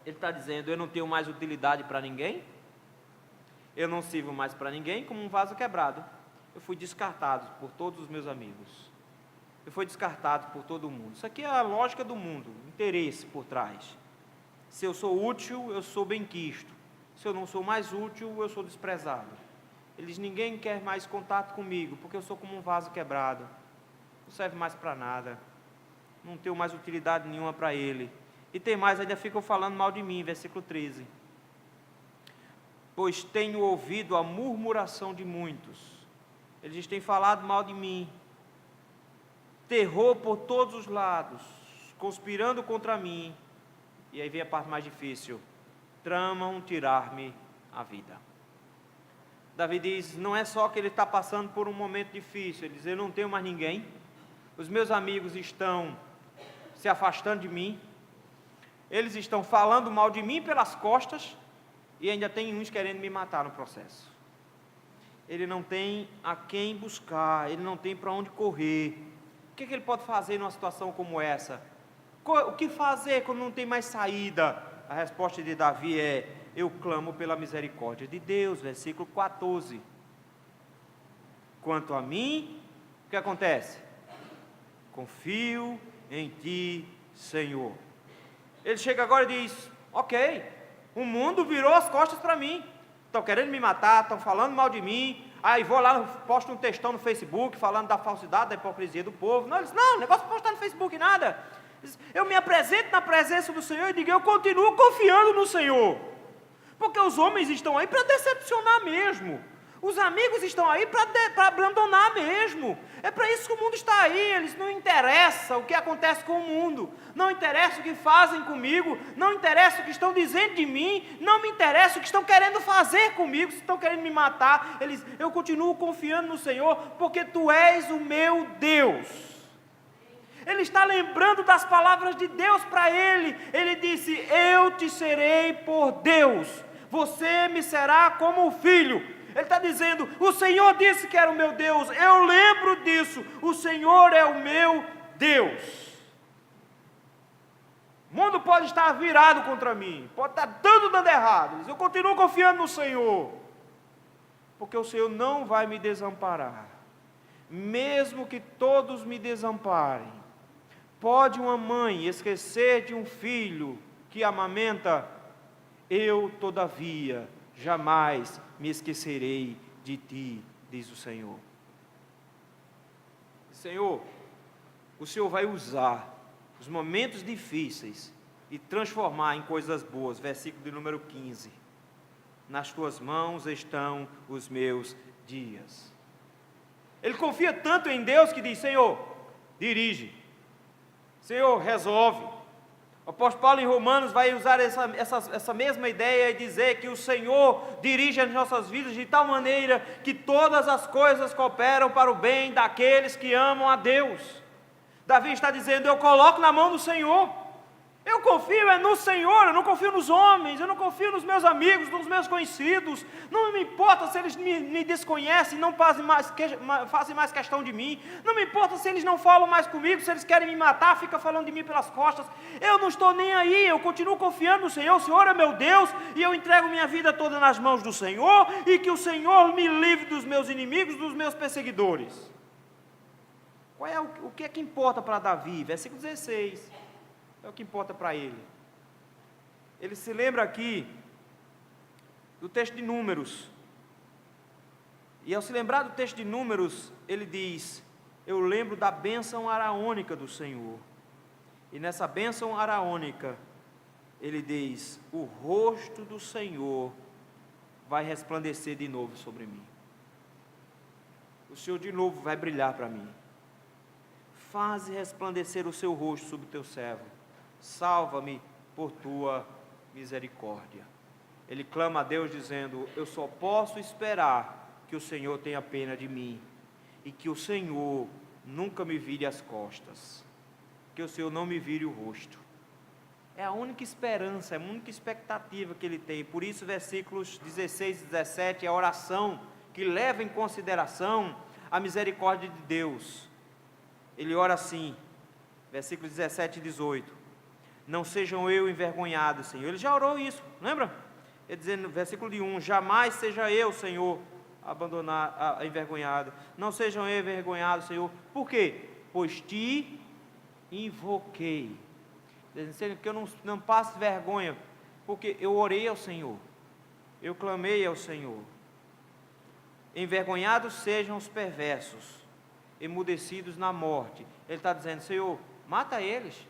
Ele está dizendo, eu não tenho mais utilidade para ninguém, eu não sirvo mais para ninguém, como um vaso quebrado. Eu fui descartado por todos os meus amigos, eu fui descartado por todo mundo. Isso aqui é a lógica do mundo, interesse por trás. Se eu sou útil, eu sou benquisto. Se eu não sou mais útil, eu sou desprezado. Eles, ninguém quer mais contato comigo, porque eu sou como um vaso quebrado. Não serve mais para nada. Não tenho mais utilidade nenhuma para ele. E tem mais, ainda ficam falando mal de mim, versículo 13. Pois tenho ouvido a murmuração de muitos. Eles têm falado mal de mim. Terror por todos os lados, conspirando contra mim. E aí vem a parte mais difícil. Tramam tirar-me a vida. Davi diz, não é só que ele está passando por um momento difícil, ele diz, eu não tenho mais ninguém, os meus amigos estão se afastando de mim, eles estão falando mal de mim pelas costas, e ainda tem uns querendo me matar no processo. Ele não tem a quem buscar, ele não tem para onde correr. O que ele pode fazer numa situação como essa? O que fazer quando não tem mais saída? A resposta de Davi é, eu clamo pela misericórdia de Deus, versículo 14. Quanto a mim, o que acontece? Confio em ti, Senhor. Ele chega agora e diz, ok, o mundo virou as costas para mim, estão querendo me matar, estão falando mal de mim, aí vou lá, posto um textão no Facebook, falando da falsidade, da hipocrisia do povo. Não, eles, não, negócio de postar no Facebook, nada. Eu me apresento na presença do Senhor e digo, eu continuo confiando no Senhor, porque os homens estão aí para decepcionar mesmo, os amigos estão aí para abandonar mesmo, é para isso que o mundo está aí. Eles não interessa o que acontece com o mundo, não interessa o que fazem comigo, não interessa o que estão dizendo de mim, não me interessa o que estão querendo fazer comigo, se estão querendo me matar, eu continuo confiando no Senhor, porque Tu és o meu Deus. Ele está lembrando das palavras de Deus para ele. Ele disse, eu te serei por Deus, você me será como filho. Ele está dizendo: o Senhor disse que era o meu Deus, eu lembro disso, o Senhor é o meu Deus. O mundo pode estar virado contra mim, pode estar tudo dando errado, mas eu continuo confiando no Senhor, porque o Senhor não vai me desamparar. Mesmo que todos me desamparem, pode uma mãe esquecer de um filho que amamenta, eu, todavia, jamais me esquecerei de ti, diz o Senhor. Senhor, o Senhor vai usar os momentos difíceis e transformar em coisas boas. Versículo de número 15. Nas tuas mãos estão os meus dias. Ele confia tanto em Deus que diz: Senhor, dirige. Senhor, resolve. O apóstolo Paulo em Romanos vai usar essa mesma ideia e dizer que o Senhor dirige as nossas vidas de tal maneira que todas as coisas cooperam para o bem daqueles que amam a Deus. Davi está dizendo: eu coloco na mão do Senhor, eu confio no Senhor, eu não confio nos homens, eu não confio nos meus amigos, nos meus conhecidos, não me importa se eles me desconhecem, não fazem mais questão de mim, não me importa se eles não falam mais comigo, se eles querem me matar, fica falando de mim pelas costas, eu não estou nem aí, eu continuo confiando no Senhor, o Senhor é meu Deus, e eu entrego minha vida toda nas mãos do Senhor, e que o Senhor me livre dos meus inimigos, dos meus perseguidores. O que é que importa para Davi? Versículo 16, é o que importa para ele. Ele se lembra aqui do texto de Números, e ao se lembrar do texto de Números, ele diz: eu lembro da bênção araônica do Senhor, e nessa bênção araônica, ele diz: o rosto do Senhor vai resplandecer de novo sobre mim, o Senhor de novo vai brilhar para mim. Faze resplandecer o seu rosto sobre o teu servo, salva-me por tua misericórdia. Ele clama a Deus dizendo: eu só posso esperar que o Senhor tenha pena de mim, e que o Senhor nunca me vire as costas, que o Senhor não me vire o rosto. É a única esperança, é a única expectativa que ele tem. Por isso, versículos 16 e 17 é a oração que leva em consideração a misericórdia de Deus. Ele ora assim, versículos 17 e 18: não sejam eu envergonhado, Senhor. Ele já orou isso, lembra? Ele dizendo no versículo de 1: jamais seja eu, Senhor, envergonhado. Não sejam eu envergonhado, Senhor. Por quê? Pois te invoquei. Dizendo que eu não passe vergonha, porque eu orei ao Senhor, eu clamei ao Senhor. Envergonhados sejam os perversos, emudecidos na morte. Ele está dizendo: Senhor, mata eles.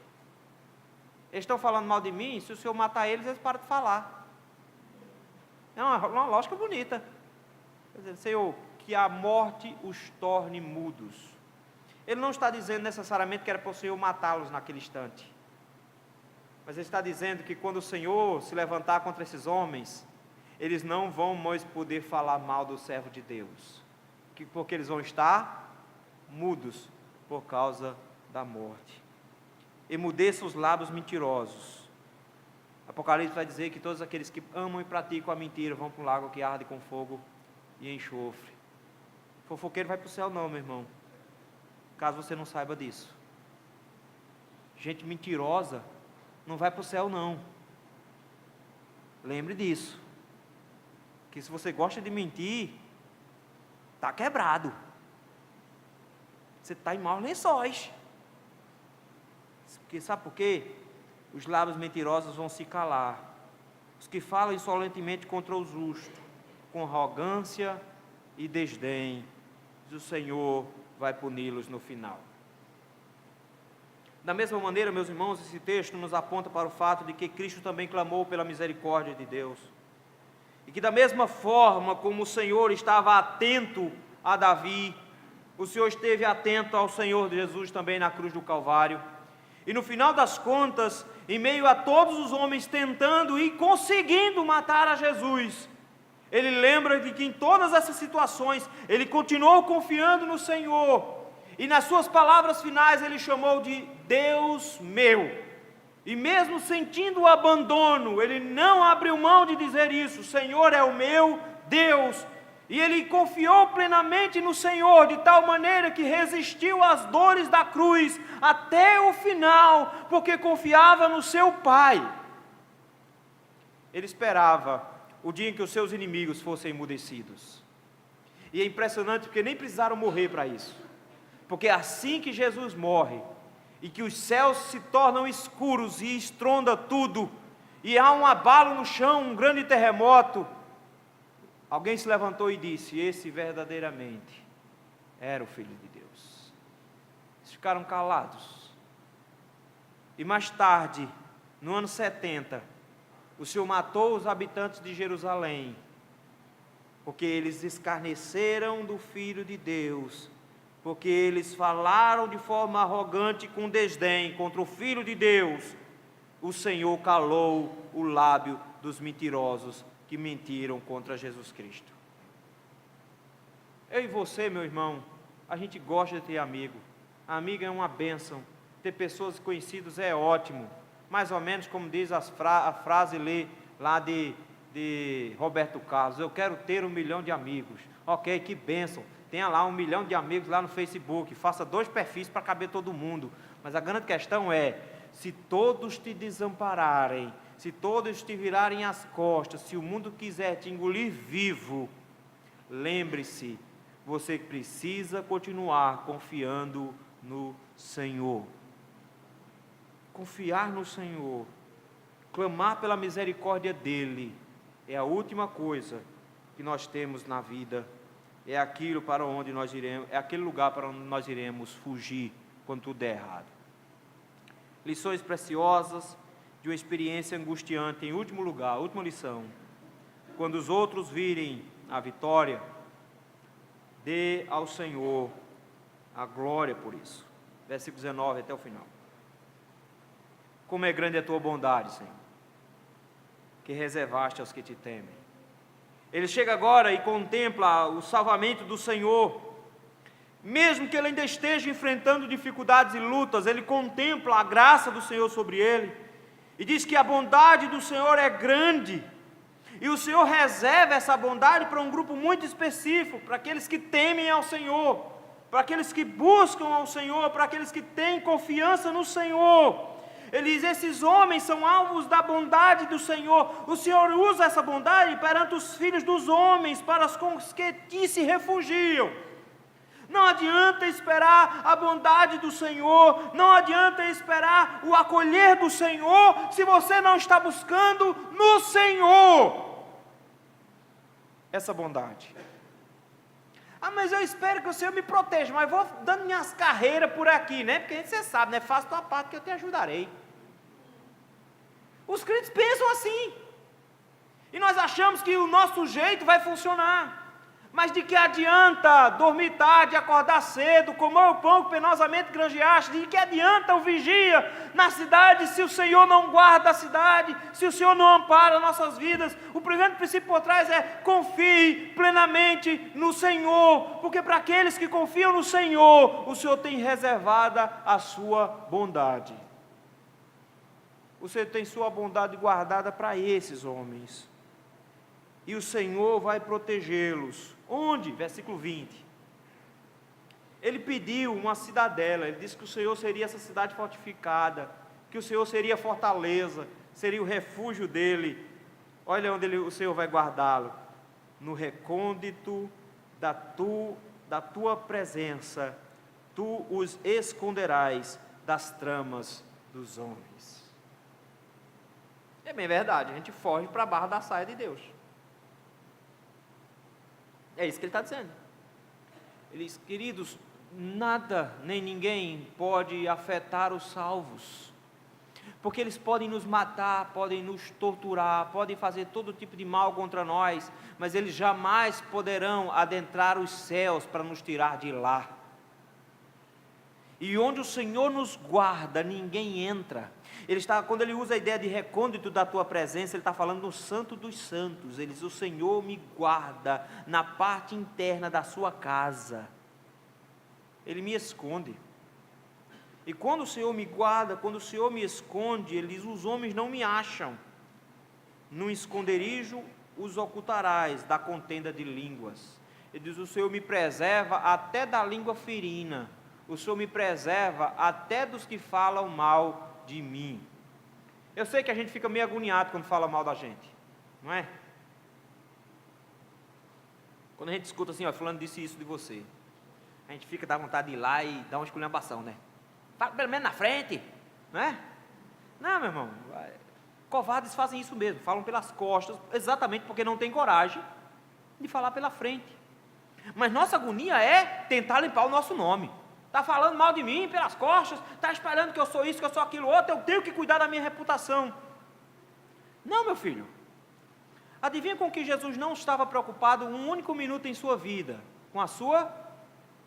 Eles estão falando mal de mim, se o Senhor matar eles, eles param de falar. É uma lógica bonita. Quer dizer, Senhor, que a morte os torne mudos. Ele não está dizendo necessariamente que era para o Senhor matá-los naquele instante, mas ele está dizendo que quando o Senhor se levantar contra esses homens, eles não vão mais poder falar mal do servo de Deus, porque eles vão estar mudos por causa da morte. Emudeça os lábios mentirosos. Apocalipse vai dizer que todos aqueles que amam e praticam a mentira vão para um lago que arde com fogo e enxofre. Fofoqueiro vai para o céu não, meu irmão, caso você não saiba disso. Gente mentirosa não vai para o céu não. Lembre disso, que se você gosta de mentir, está quebrado, você está em maus lençóis. Porque, sabe por quê? Os lábios mentirosos vão se calar. Os que falam insolentemente contra o justo, com arrogância e desdém, o Senhor vai puni-los no final. Da mesma maneira, meus irmãos, esse texto nos aponta para o fato de que Cristo também clamou pela misericórdia de Deus. E que da mesma forma como o Senhor estava atento a Davi, o Senhor esteve atento ao Senhor Jesus também na cruz do Calvário. E no final das contas, em meio a todos os homens tentando e conseguindo matar a Jesus, ele lembra de que em todas essas situações, ele continuou confiando no Senhor. E nas suas palavras finais, ele chamou de Deus meu. E mesmo sentindo o abandono, ele não abriu mão de dizer isso: Senhor é o meu Deus. E ele confiou plenamente no Senhor, de tal maneira que resistiu às dores da cruz até o final, porque confiava no seu Pai. Ele esperava o dia em que os seus inimigos fossem emudecidos. E é impressionante porque nem precisaram morrer para isso. Porque assim que Jesus morre, e que os céus se tornam escuros e estronda tudo, e há um abalo no chão, um grande terremoto, alguém se levantou e disse: esse verdadeiramente era o Filho de Deus. Eles ficaram calados. E mais tarde, no ano 70, o Senhor matou os habitantes de Jerusalém, porque eles escarneceram do Filho de Deus, porque eles falaram de forma arrogante e com desdém contra o Filho de Deus. O Senhor calou o lábio dos mentirosos que mentiram contra Jesus Cristo. Eu e você, meu irmão, a gente gosta de ter amigo. Amigo é uma bênção. Ter pessoas conhecidas é ótimo. Mais ou menos como diz a frase lá de Roberto Carlos: eu quero ter 1 milhão de amigos. Ok, que bênção. Tenha lá 1 milhão de amigos lá no Facebook. Faça 2 perfis para caber todo mundo. Mas a grande questão é: se todos te desampararem, se todos te virarem as costas, se o mundo quiser te engolir vivo, lembre-se, você precisa continuar confiando no Senhor. Confiar no Senhor, clamar pela misericórdia dEle, é a última coisa que nós temos na vida. É aquilo para onde nós iremos, é aquele lugar para onde nós iremos fugir quando tudo der errado. Lições preciosas de uma experiência angustiante. Em último lugar, a última lição: quando os outros virem a vitória, dê ao Senhor a glória por isso. Versículo 19 até o final. Como é grande a tua bondade, Senhor, que reservaste aos que te temem. Ele chega agora e contempla o salvamento do Senhor. Mesmo que ele ainda esteja enfrentando dificuldades e lutas, ele contempla a graça do Senhor sobre ele. E diz que a bondade do Senhor é grande. E o Senhor reserva essa bondade para um grupo muito específico, para aqueles que temem ao Senhor, para aqueles que buscam ao Senhor, para aqueles que têm confiança no Senhor. Ele diz: esses homens são alvos da bondade do Senhor. O Senhor usa essa bondade perante os filhos dos homens, para os que te se refugiam. Não adianta esperar a bondade do Senhor, não adianta esperar o acolher do Senhor, se você não está buscando no Senhor essa bondade. Ah, mas eu espero que o Senhor me proteja, mas vou dando minhas carreiras por aqui, né? Porque você sabe, né? Faça tua parte que eu te ajudarei. Os crentes pensam assim. E nós achamos que o nosso jeito vai funcionar. Mas de que adianta dormir tarde, acordar cedo, comer o pão que penosamente granjeaste? De que adianta o vigia na cidade se o Senhor não guarda a cidade, se o Senhor não ampara nossas vidas? O primeiro princípio por trás é: confie plenamente no Senhor, porque para aqueles que confiam no Senhor, o Senhor tem reservada a sua bondade. O Senhor tem sua bondade guardada para esses homens. E o Senhor vai protegê-los. Onde? Versículo 20. Ele pediu uma cidadela. Ele disse que o Senhor seria essa cidade fortificada, que o Senhor seria a fortaleza, seria o refúgio dele. Olha onde o Senhor vai guardá-lo: no recôndito da tua presença, tu os esconderás das tramas dos homens. É bem verdade, a gente foge para a barra da saia de Deus. É isso que ele está dizendo. Ele diz: queridos, nada nem ninguém pode afetar os salvos, porque eles podem nos matar, podem nos torturar, podem fazer todo tipo de mal contra nós, mas eles jamais poderão adentrar os céus para nos tirar de lá. E onde o Senhor nos guarda, ninguém entra. Quando ele usa a ideia de recôndito da tua presença, ele está falando no Santo dos Santos. Ele diz: o Senhor me guarda na parte interna da sua casa. Ele me esconde. E quando o Senhor me guarda, quando o Senhor me esconde, ele diz: os homens não me acham. Num esconderijo os ocultarás da contenda de línguas. Ele diz, o Senhor me preserva até da língua ferina, o Senhor me preserva até dos que falam mal de mim. Eu sei que a gente fica meio agoniado quando fala mal da gente, não é? Quando a gente escuta assim, ó, fulano disse isso de você, a gente fica, dá vontade de ir lá e dar uma esculhambação, né? Fala pelo menos na frente, não é? Não, meu irmão, covardes fazem isso mesmo, falam pelas costas, exatamente porque não tem coragem de falar pela frente. Mas nossa agonia é tentar limpar o nosso nome. Está falando mal de mim pelas costas, está esperando que eu sou isso, que eu sou aquilo outro, eu tenho que cuidar da minha reputação. Não, meu filho. Adivinha com que Jesus não estava preocupado um único minuto em sua vida? Com a sua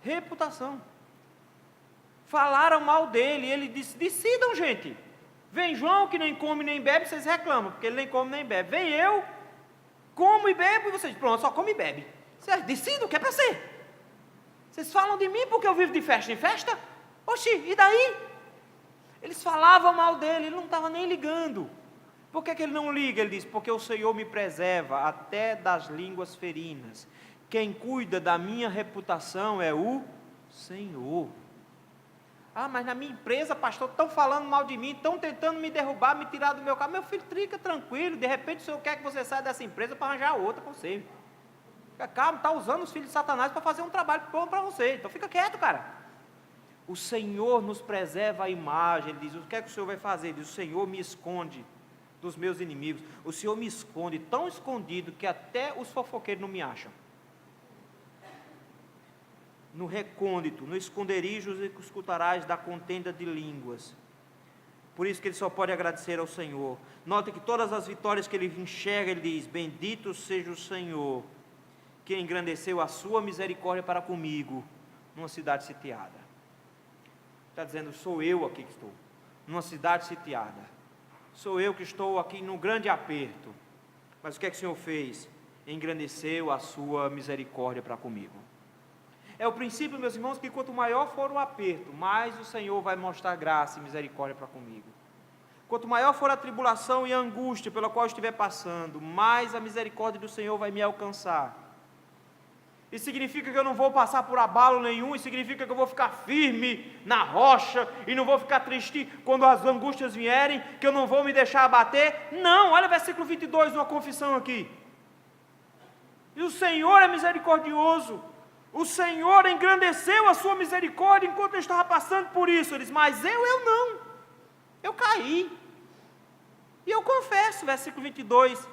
reputação. Falaram mal dele, ele disse, decidam, gente. Vem João que nem come nem bebe, vocês reclamam, porque ele nem come nem bebe. Vem eu, como e bebo, e vocês, pronto, só come e bebe. Vocês decidam o que é para ser. Vocês falam de mim porque eu vivo de festa em festa? Oxi, e daí? Eles falavam mal dele, ele não estava nem ligando. Por que ele não liga? Ele diz, porque o Senhor me preserva até das línguas ferinas. Quem cuida da minha reputação é o Senhor. Ah, mas na minha empresa, pastor, estão falando mal de mim, estão tentando me derrubar, me tirar do meu carro. Meu filho, fica tranquilo, de repente o Senhor quer que você saia dessa empresa para arranjar outra para você. Fica calmo, está usando os filhos de Satanás para fazer um trabalho bom para você. Então fica quieto, cara. O Senhor nos preserva a imagem. Ele diz, o que é que o Senhor vai fazer? Ele diz, o Senhor me esconde dos meus inimigos. O Senhor me esconde, tão escondido que até os fofoqueiros não me acham. No recôndito, no esconderijo escutarás da contenda de línguas. Por isso que ele só pode agradecer ao Senhor. Note que todas as vitórias que ele enxerga, ele diz, bendito seja o Senhor, que engrandeceu a sua misericórdia para comigo, numa cidade sitiada. Está dizendo, sou eu aqui que estou, numa cidade sitiada. Sou eu que estou aqui num grande aperto. Mas o que é que o Senhor fez? Engrandeceu a sua misericórdia para comigo. É o princípio, meus irmãos, que quanto maior for o aperto, mais o Senhor vai mostrar graça e misericórdia para comigo. Quanto maior for a tribulação e a angústia pela qual eu estiver passando, mais a misericórdia do Senhor vai me alcançar. Isso significa que eu não vou passar por abalo nenhum, isso significa que eu vou ficar firme na rocha e não vou ficar triste quando as angústias vierem, que eu não vou me deixar abater. Não, olha o versículo 22, uma confissão aqui. E o Senhor é misericordioso. O Senhor engrandeceu a sua misericórdia enquanto eu estava passando por isso. Ele diz, mas eu não. Eu caí. E eu confesso, versículo 22.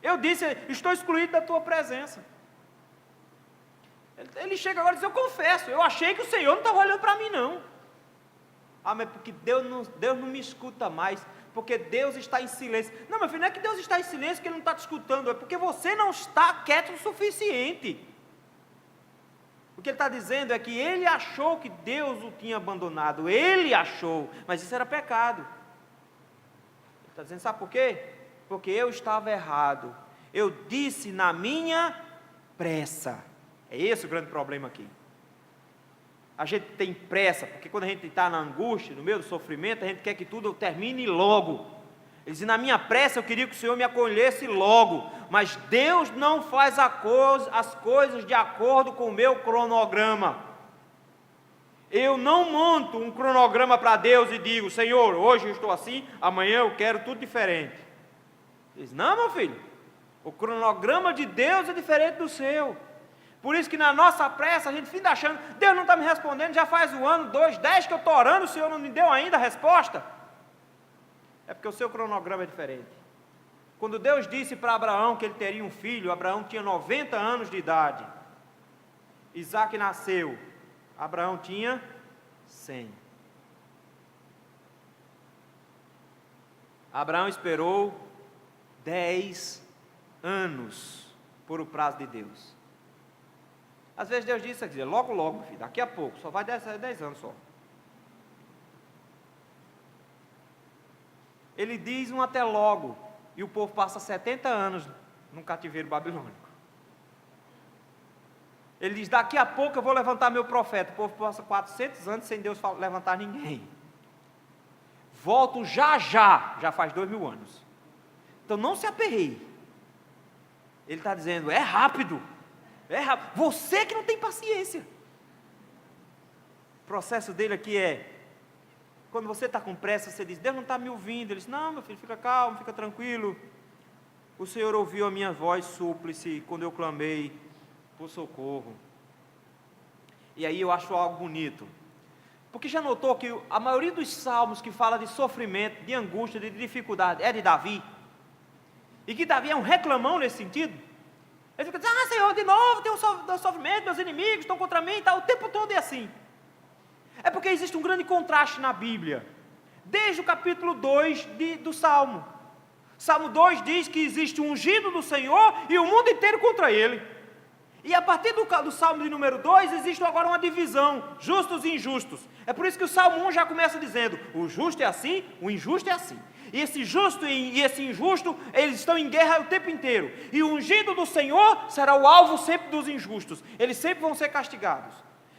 Eu disse, estou excluído da tua presença. Ele chega agora e diz, eu confesso, eu achei que o Senhor não estava olhando para mim não. Ah, mas porque Deus não me escuta mais, porque Deus está em silêncio. Não, meu filho, não é que Deus está em silêncio que Ele não está te escutando, é porque você não está quieto o suficiente. O que ele está dizendo é que ele achou que Deus o tinha abandonado, ele achou, mas isso era pecado. Ele está dizendo, sabe por quê? Porque eu estava errado, eu disse na minha pressa. É esse o grande problema aqui. A gente tem pressa, porque quando a gente está na angústia, no meio do sofrimento, a gente quer que tudo termine logo. Ele diz, na minha pressa eu queria que o Senhor me acolhesse logo, mas Deus não faz as coisas de acordo com o meu cronograma. Eu não monto um cronograma para Deus e digo, Senhor, hoje eu estou assim, amanhã eu quero tudo diferente. Ele diz, não, meu filho, o cronograma de Deus é diferente do seu. Por isso que na nossa pressa a gente fica achando, Deus não está me respondendo, já faz 1 ano, 2, 10 que eu estou orando, o Senhor não me deu ainda a resposta. É porque o seu cronograma é diferente. Quando Deus disse para Abraão que ele teria um filho, Abraão tinha 90 anos de idade. Isaac nasceu, Abraão tinha 100. Abraão esperou 10 anos por o prazo de Deus. Às vezes Deus diz, logo, logo, filho, daqui a pouco, só vai 10 anos só. Ele diz um até logo, e o povo passa 70 anos num cativeiro babilônico. Ele diz, daqui a pouco eu vou levantar meu profeta. O povo passa 400 anos sem Deus levantar ninguém. Volto já faz 2000 anos. Então não se aperreie. Ele está dizendo, é rápido. Você que não tem paciência. O processo dele aqui é, quando você está com pressa, você diz, Deus não está me ouvindo. Ele diz, não, meu filho, fica calmo, fica tranquilo. O Senhor ouviu a minha voz súplice quando eu clamei por socorro. E aí eu acho algo bonito. Porque já notou que a maioria dos salmos que fala de sofrimento, de angústia, de dificuldade, é de Davi? E que Davi é um reclamão nesse sentido? Ele fica dizendo, Senhor, de novo tem um sofrimento, meus inimigos estão contra mim e tal, o tempo todo é assim. É porque existe um grande contraste na Bíblia, desde o capítulo 2 do Salmo. Salmo 2 diz que existe um ungido do Senhor e o mundo inteiro contra ele. E a partir do Salmo de número 2, existe agora uma divisão, justos e injustos. É por isso que o Salmo 1 já começa dizendo, o justo é assim, o injusto é assim. E esse justo e esse injusto, eles estão em guerra o tempo inteiro. E o ungido do Senhor será o alvo sempre dos injustos. Eles sempre vão ser castigados.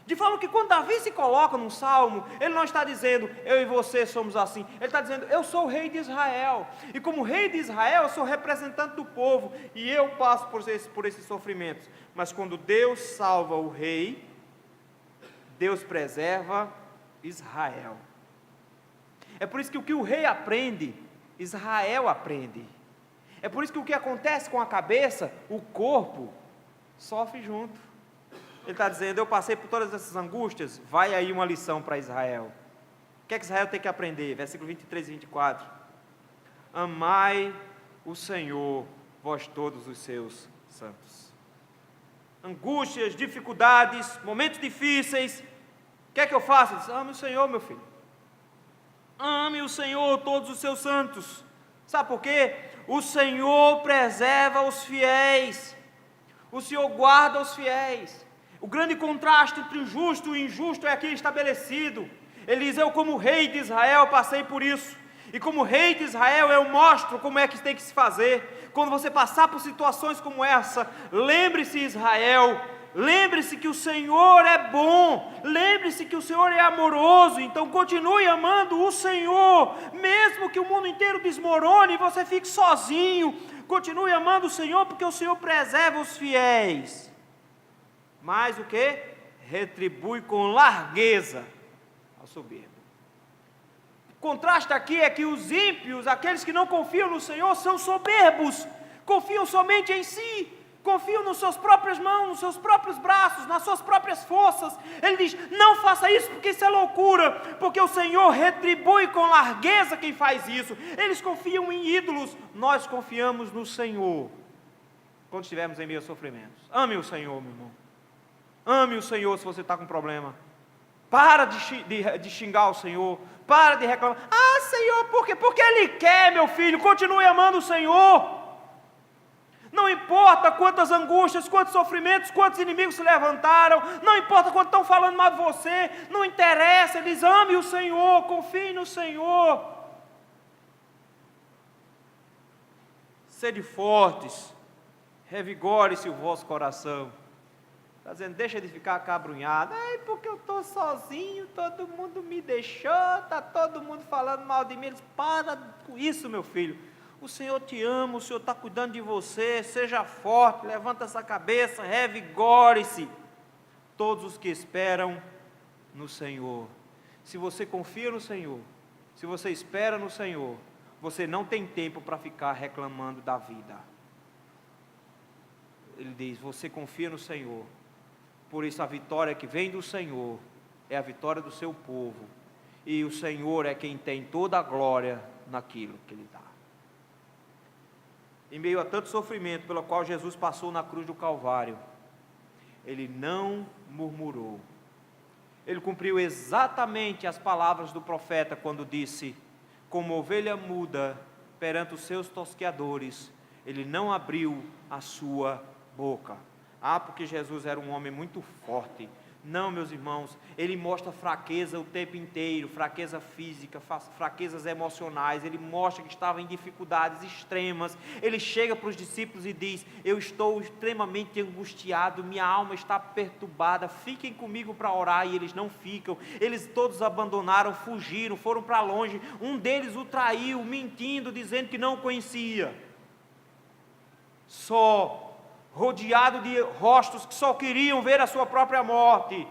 De forma que quando Davi se coloca num salmo, ele não está dizendo, eu e você somos assim. Ele está dizendo, eu sou o rei de Israel. E como rei de Israel, eu sou representante do povo. E eu passo por esses sofrimentos. Mas quando Deus salva o rei, Deus preserva Israel. É por isso que o que o rei aprende, Israel aprende. É por isso que o que acontece com a cabeça, o corpo sofre junto. Ele está dizendo, eu passei por todas essas angústias, vai aí uma lição para Israel. O que é que Israel tem que aprender? Versículo 23 e 24. Amai o Senhor, vós todos os seus santos. Angústias, dificuldades, momentos difíceis. O que é que eu faço? Ele diz, ame o Senhor, meu filho. Ame o Senhor, todos os seus santos. Sabe por quê? O Senhor preserva os fiéis. O Senhor guarda os fiéis. O grande contraste entre o justo e o injusto é aqui estabelecido. Ele diz, eu como rei de Israel passei por isso. E como rei de Israel eu mostro como é que tem que se fazer. Quando você passar por situações como essa, lembre-se, Israel, lembre-se que o Senhor é bom, lembre-se que o Senhor é amoroso, então continue amando o Senhor, mesmo que o mundo inteiro desmorone e você fique sozinho, continue amando o Senhor, porque o Senhor preserva os fiéis. Mas o que? Retribui com largueza ao soberbo. O contraste aqui é que os ímpios, aqueles que não confiam no Senhor, são soberbos, confiam somente em si, confiam nas suas próprias mãos, nos seus próprios braços, nas suas próprias forças. Ele diz, não faça isso porque isso é loucura, porque o Senhor retribui com largueza quem faz isso. Eles confiam em ídolos, nós confiamos no Senhor, quando estivermos em meio a sofrimentos. Ame o Senhor, meu irmão. Ame o Senhor se você está com problema. Para de xingar o Senhor. Para de reclamar. Ah, Senhor, por quê? Porque Ele quer, meu filho. Continue amando o Senhor. Não importa quantas angústias, quantos sofrimentos, quantos inimigos se levantaram. Não importa quanto estão falando mal de você. Não interessa. Ele diz, ame o Senhor. Confie no Senhor. Sede fortes. Revigore-se o vosso coração. Está dizendo, deixa de ficar acabrunhado. Porque eu estou sozinho, todo mundo me deixou, está todo mundo falando mal de mim. Eles, para com isso, meu filho. O Senhor te ama, o Senhor está cuidando de você. Seja forte, levanta essa cabeça, revigore-se. Todos os que esperam no Senhor. Se você confia no Senhor, se você espera no Senhor, você não tem tempo para ficar reclamando da vida. Ele diz, você confia no Senhor. Por isso a vitória que vem do Senhor é a vitória do seu povo. E o Senhor é quem tem toda a glória naquilo que Ele dá. Em meio a tanto sofrimento pelo qual Jesus passou na cruz do Calvário, Ele não murmurou. Ele cumpriu exatamente as palavras do profeta quando disse, como ovelha muda perante os seus tosqueadores, Ele não abriu a sua boca. Porque Jesus era um homem muito forte. Não, meus irmãos, ele mostra fraqueza o tempo inteiro, fraqueza física, fraquezas emocionais, ele mostra que estava em dificuldades extremas. Ele chega para os discípulos e diz, eu estou extremamente angustiado, minha alma está perturbada, fiquem comigo para orar. E eles não ficam, eles todos abandonaram, fugiram, foram para longe. Um deles o traiu, mentindo, dizendo que não o conhecia. Só rodeado de rostos que só queriam ver a sua própria morte.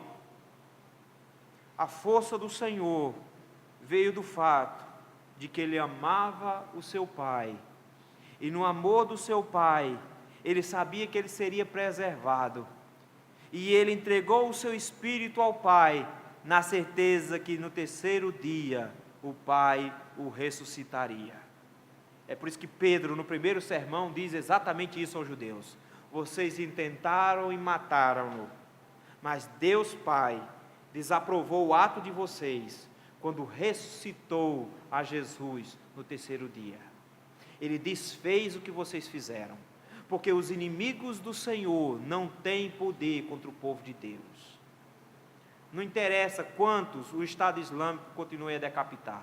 A força do Senhor veio do fato de que ele amava o seu pai, e no amor do seu pai, ele sabia que ele seria preservado, e ele entregou o seu espírito ao pai, na certeza que no terceiro dia, o pai o ressuscitaria. É por isso que Pedro, no primeiro sermão, diz exatamente isso aos judeus: vocês intentaram e mataram-no, mas Deus Pai desaprovou o ato de vocês, quando ressuscitou a Jesus no terceiro dia. Ele desfez o que vocês fizeram, porque os inimigos do Senhor não têm poder contra o povo de Deus. Não interessa quantos o Estado Islâmico continue a decapitar,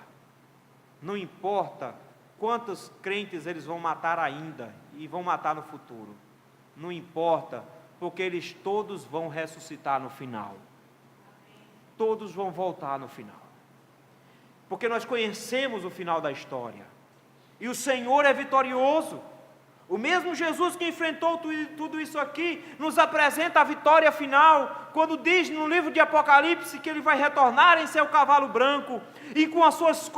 não importa quantos crentes eles vão matar ainda, e vão matar no futuro, não importa, porque eles todos vão ressuscitar no final, todos vão voltar no final, porque nós conhecemos o final da história, e o Senhor é vitorioso. O mesmo Jesus que enfrentou tudo isso aqui, nos apresenta a vitória final, quando diz no livro de Apocalipse que ele vai retornar em seu cavalo branco, e com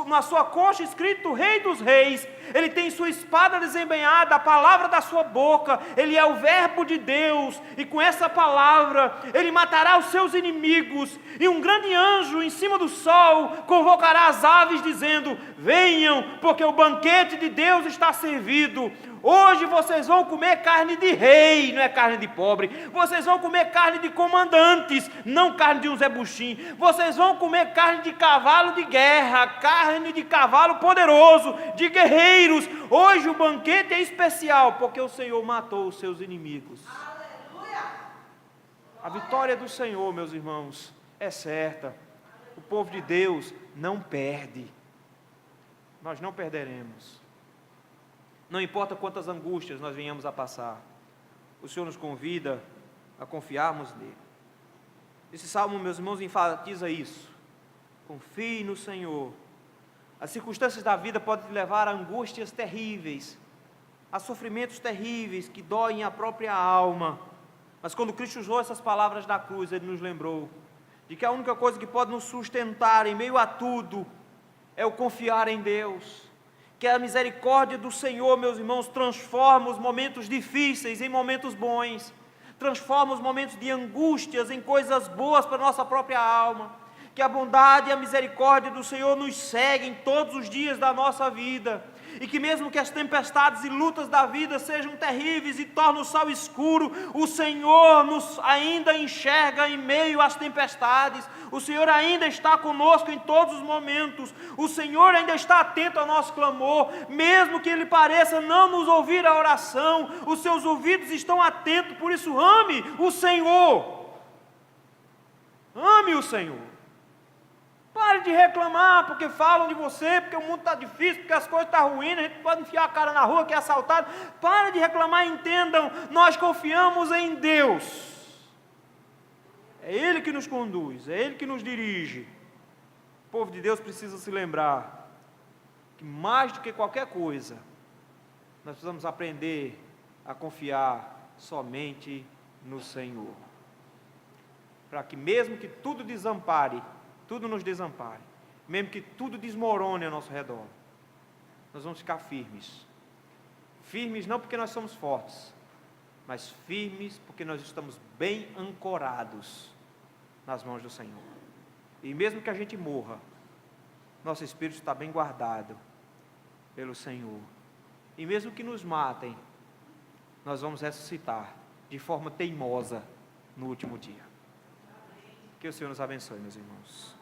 na sua coxa escrito Rei dos Reis. Ele tem sua espada desembainhada, a palavra da sua boca, ele é o verbo de Deus, e com essa palavra, ele matará os seus inimigos, e um grande anjo em cima do sol, convocará as aves dizendo: venham, porque o banquete de Deus está servido. Hoje vocês vão comer carne de rei, não é carne de pobre. Vocês vão comer carne de comandantes, não carne de um Zé Buchim. Vocês vão comer carne de cavalo de guerra, carne de cavalo poderoso, de guerreiros. Hoje o banquete é especial, porque o Senhor matou os seus inimigos. Aleluia! A vitória do Senhor, meus irmãos, é certa. O povo de Deus não perde. Nós não perderemos. Não importa quantas angústias nós venhamos a passar, o Senhor nos convida a confiarmos nele. Esse salmo, meus irmãos, enfatiza isso. Confie no Senhor. As circunstâncias da vida podem te levar a angústias terríveis, a sofrimentos terríveis que doem a própria alma. Mas quando Cristo usou essas palavras da cruz, Ele nos lembrou de que a única coisa que pode nos sustentar em meio a tudo é o confiar em Deus. Que a misericórdia do Senhor, meus irmãos, transforma os momentos difíceis em momentos bons, transforma os momentos de angústias em coisas boas para a nossa própria alma. Que a bondade e a misericórdia do Senhor nos seguem todos os dias da nossa vida, e que mesmo que as tempestades e lutas da vida sejam terríveis e tornem o céu escuro, o Senhor nos ainda enxerga em meio às tempestades. O Senhor ainda está conosco em todos os momentos. O Senhor ainda está atento ao nosso clamor, mesmo que Ele pareça não nos ouvir a oração, os seus ouvidos estão atentos. Por isso ame o Senhor, ame o Senhor. Pare de reclamar porque falam de você, porque o mundo está difícil, porque as coisas estão ruins, a gente pode enfiar a cara na rua que é assaltado. Pare de reclamar e entendam, nós confiamos em Deus. É Ele que nos conduz, é Ele que nos dirige. O povo de Deus precisa se lembrar que mais do que qualquer coisa, nós precisamos aprender a confiar somente no Senhor. Para que mesmo que tudo tudo nos desampare, mesmo que tudo desmorone ao nosso redor, nós vamos ficar firmes. Firmes não porque nós somos fortes, mas firmes porque nós estamos bem ancorados nas mãos do Senhor. E mesmo que a gente morra, nosso espírito está bem guardado pelo Senhor. E mesmo que nos matem, nós vamos ressuscitar de forma teimosa no último dia. Que o Senhor nos abençoe, meus irmãos.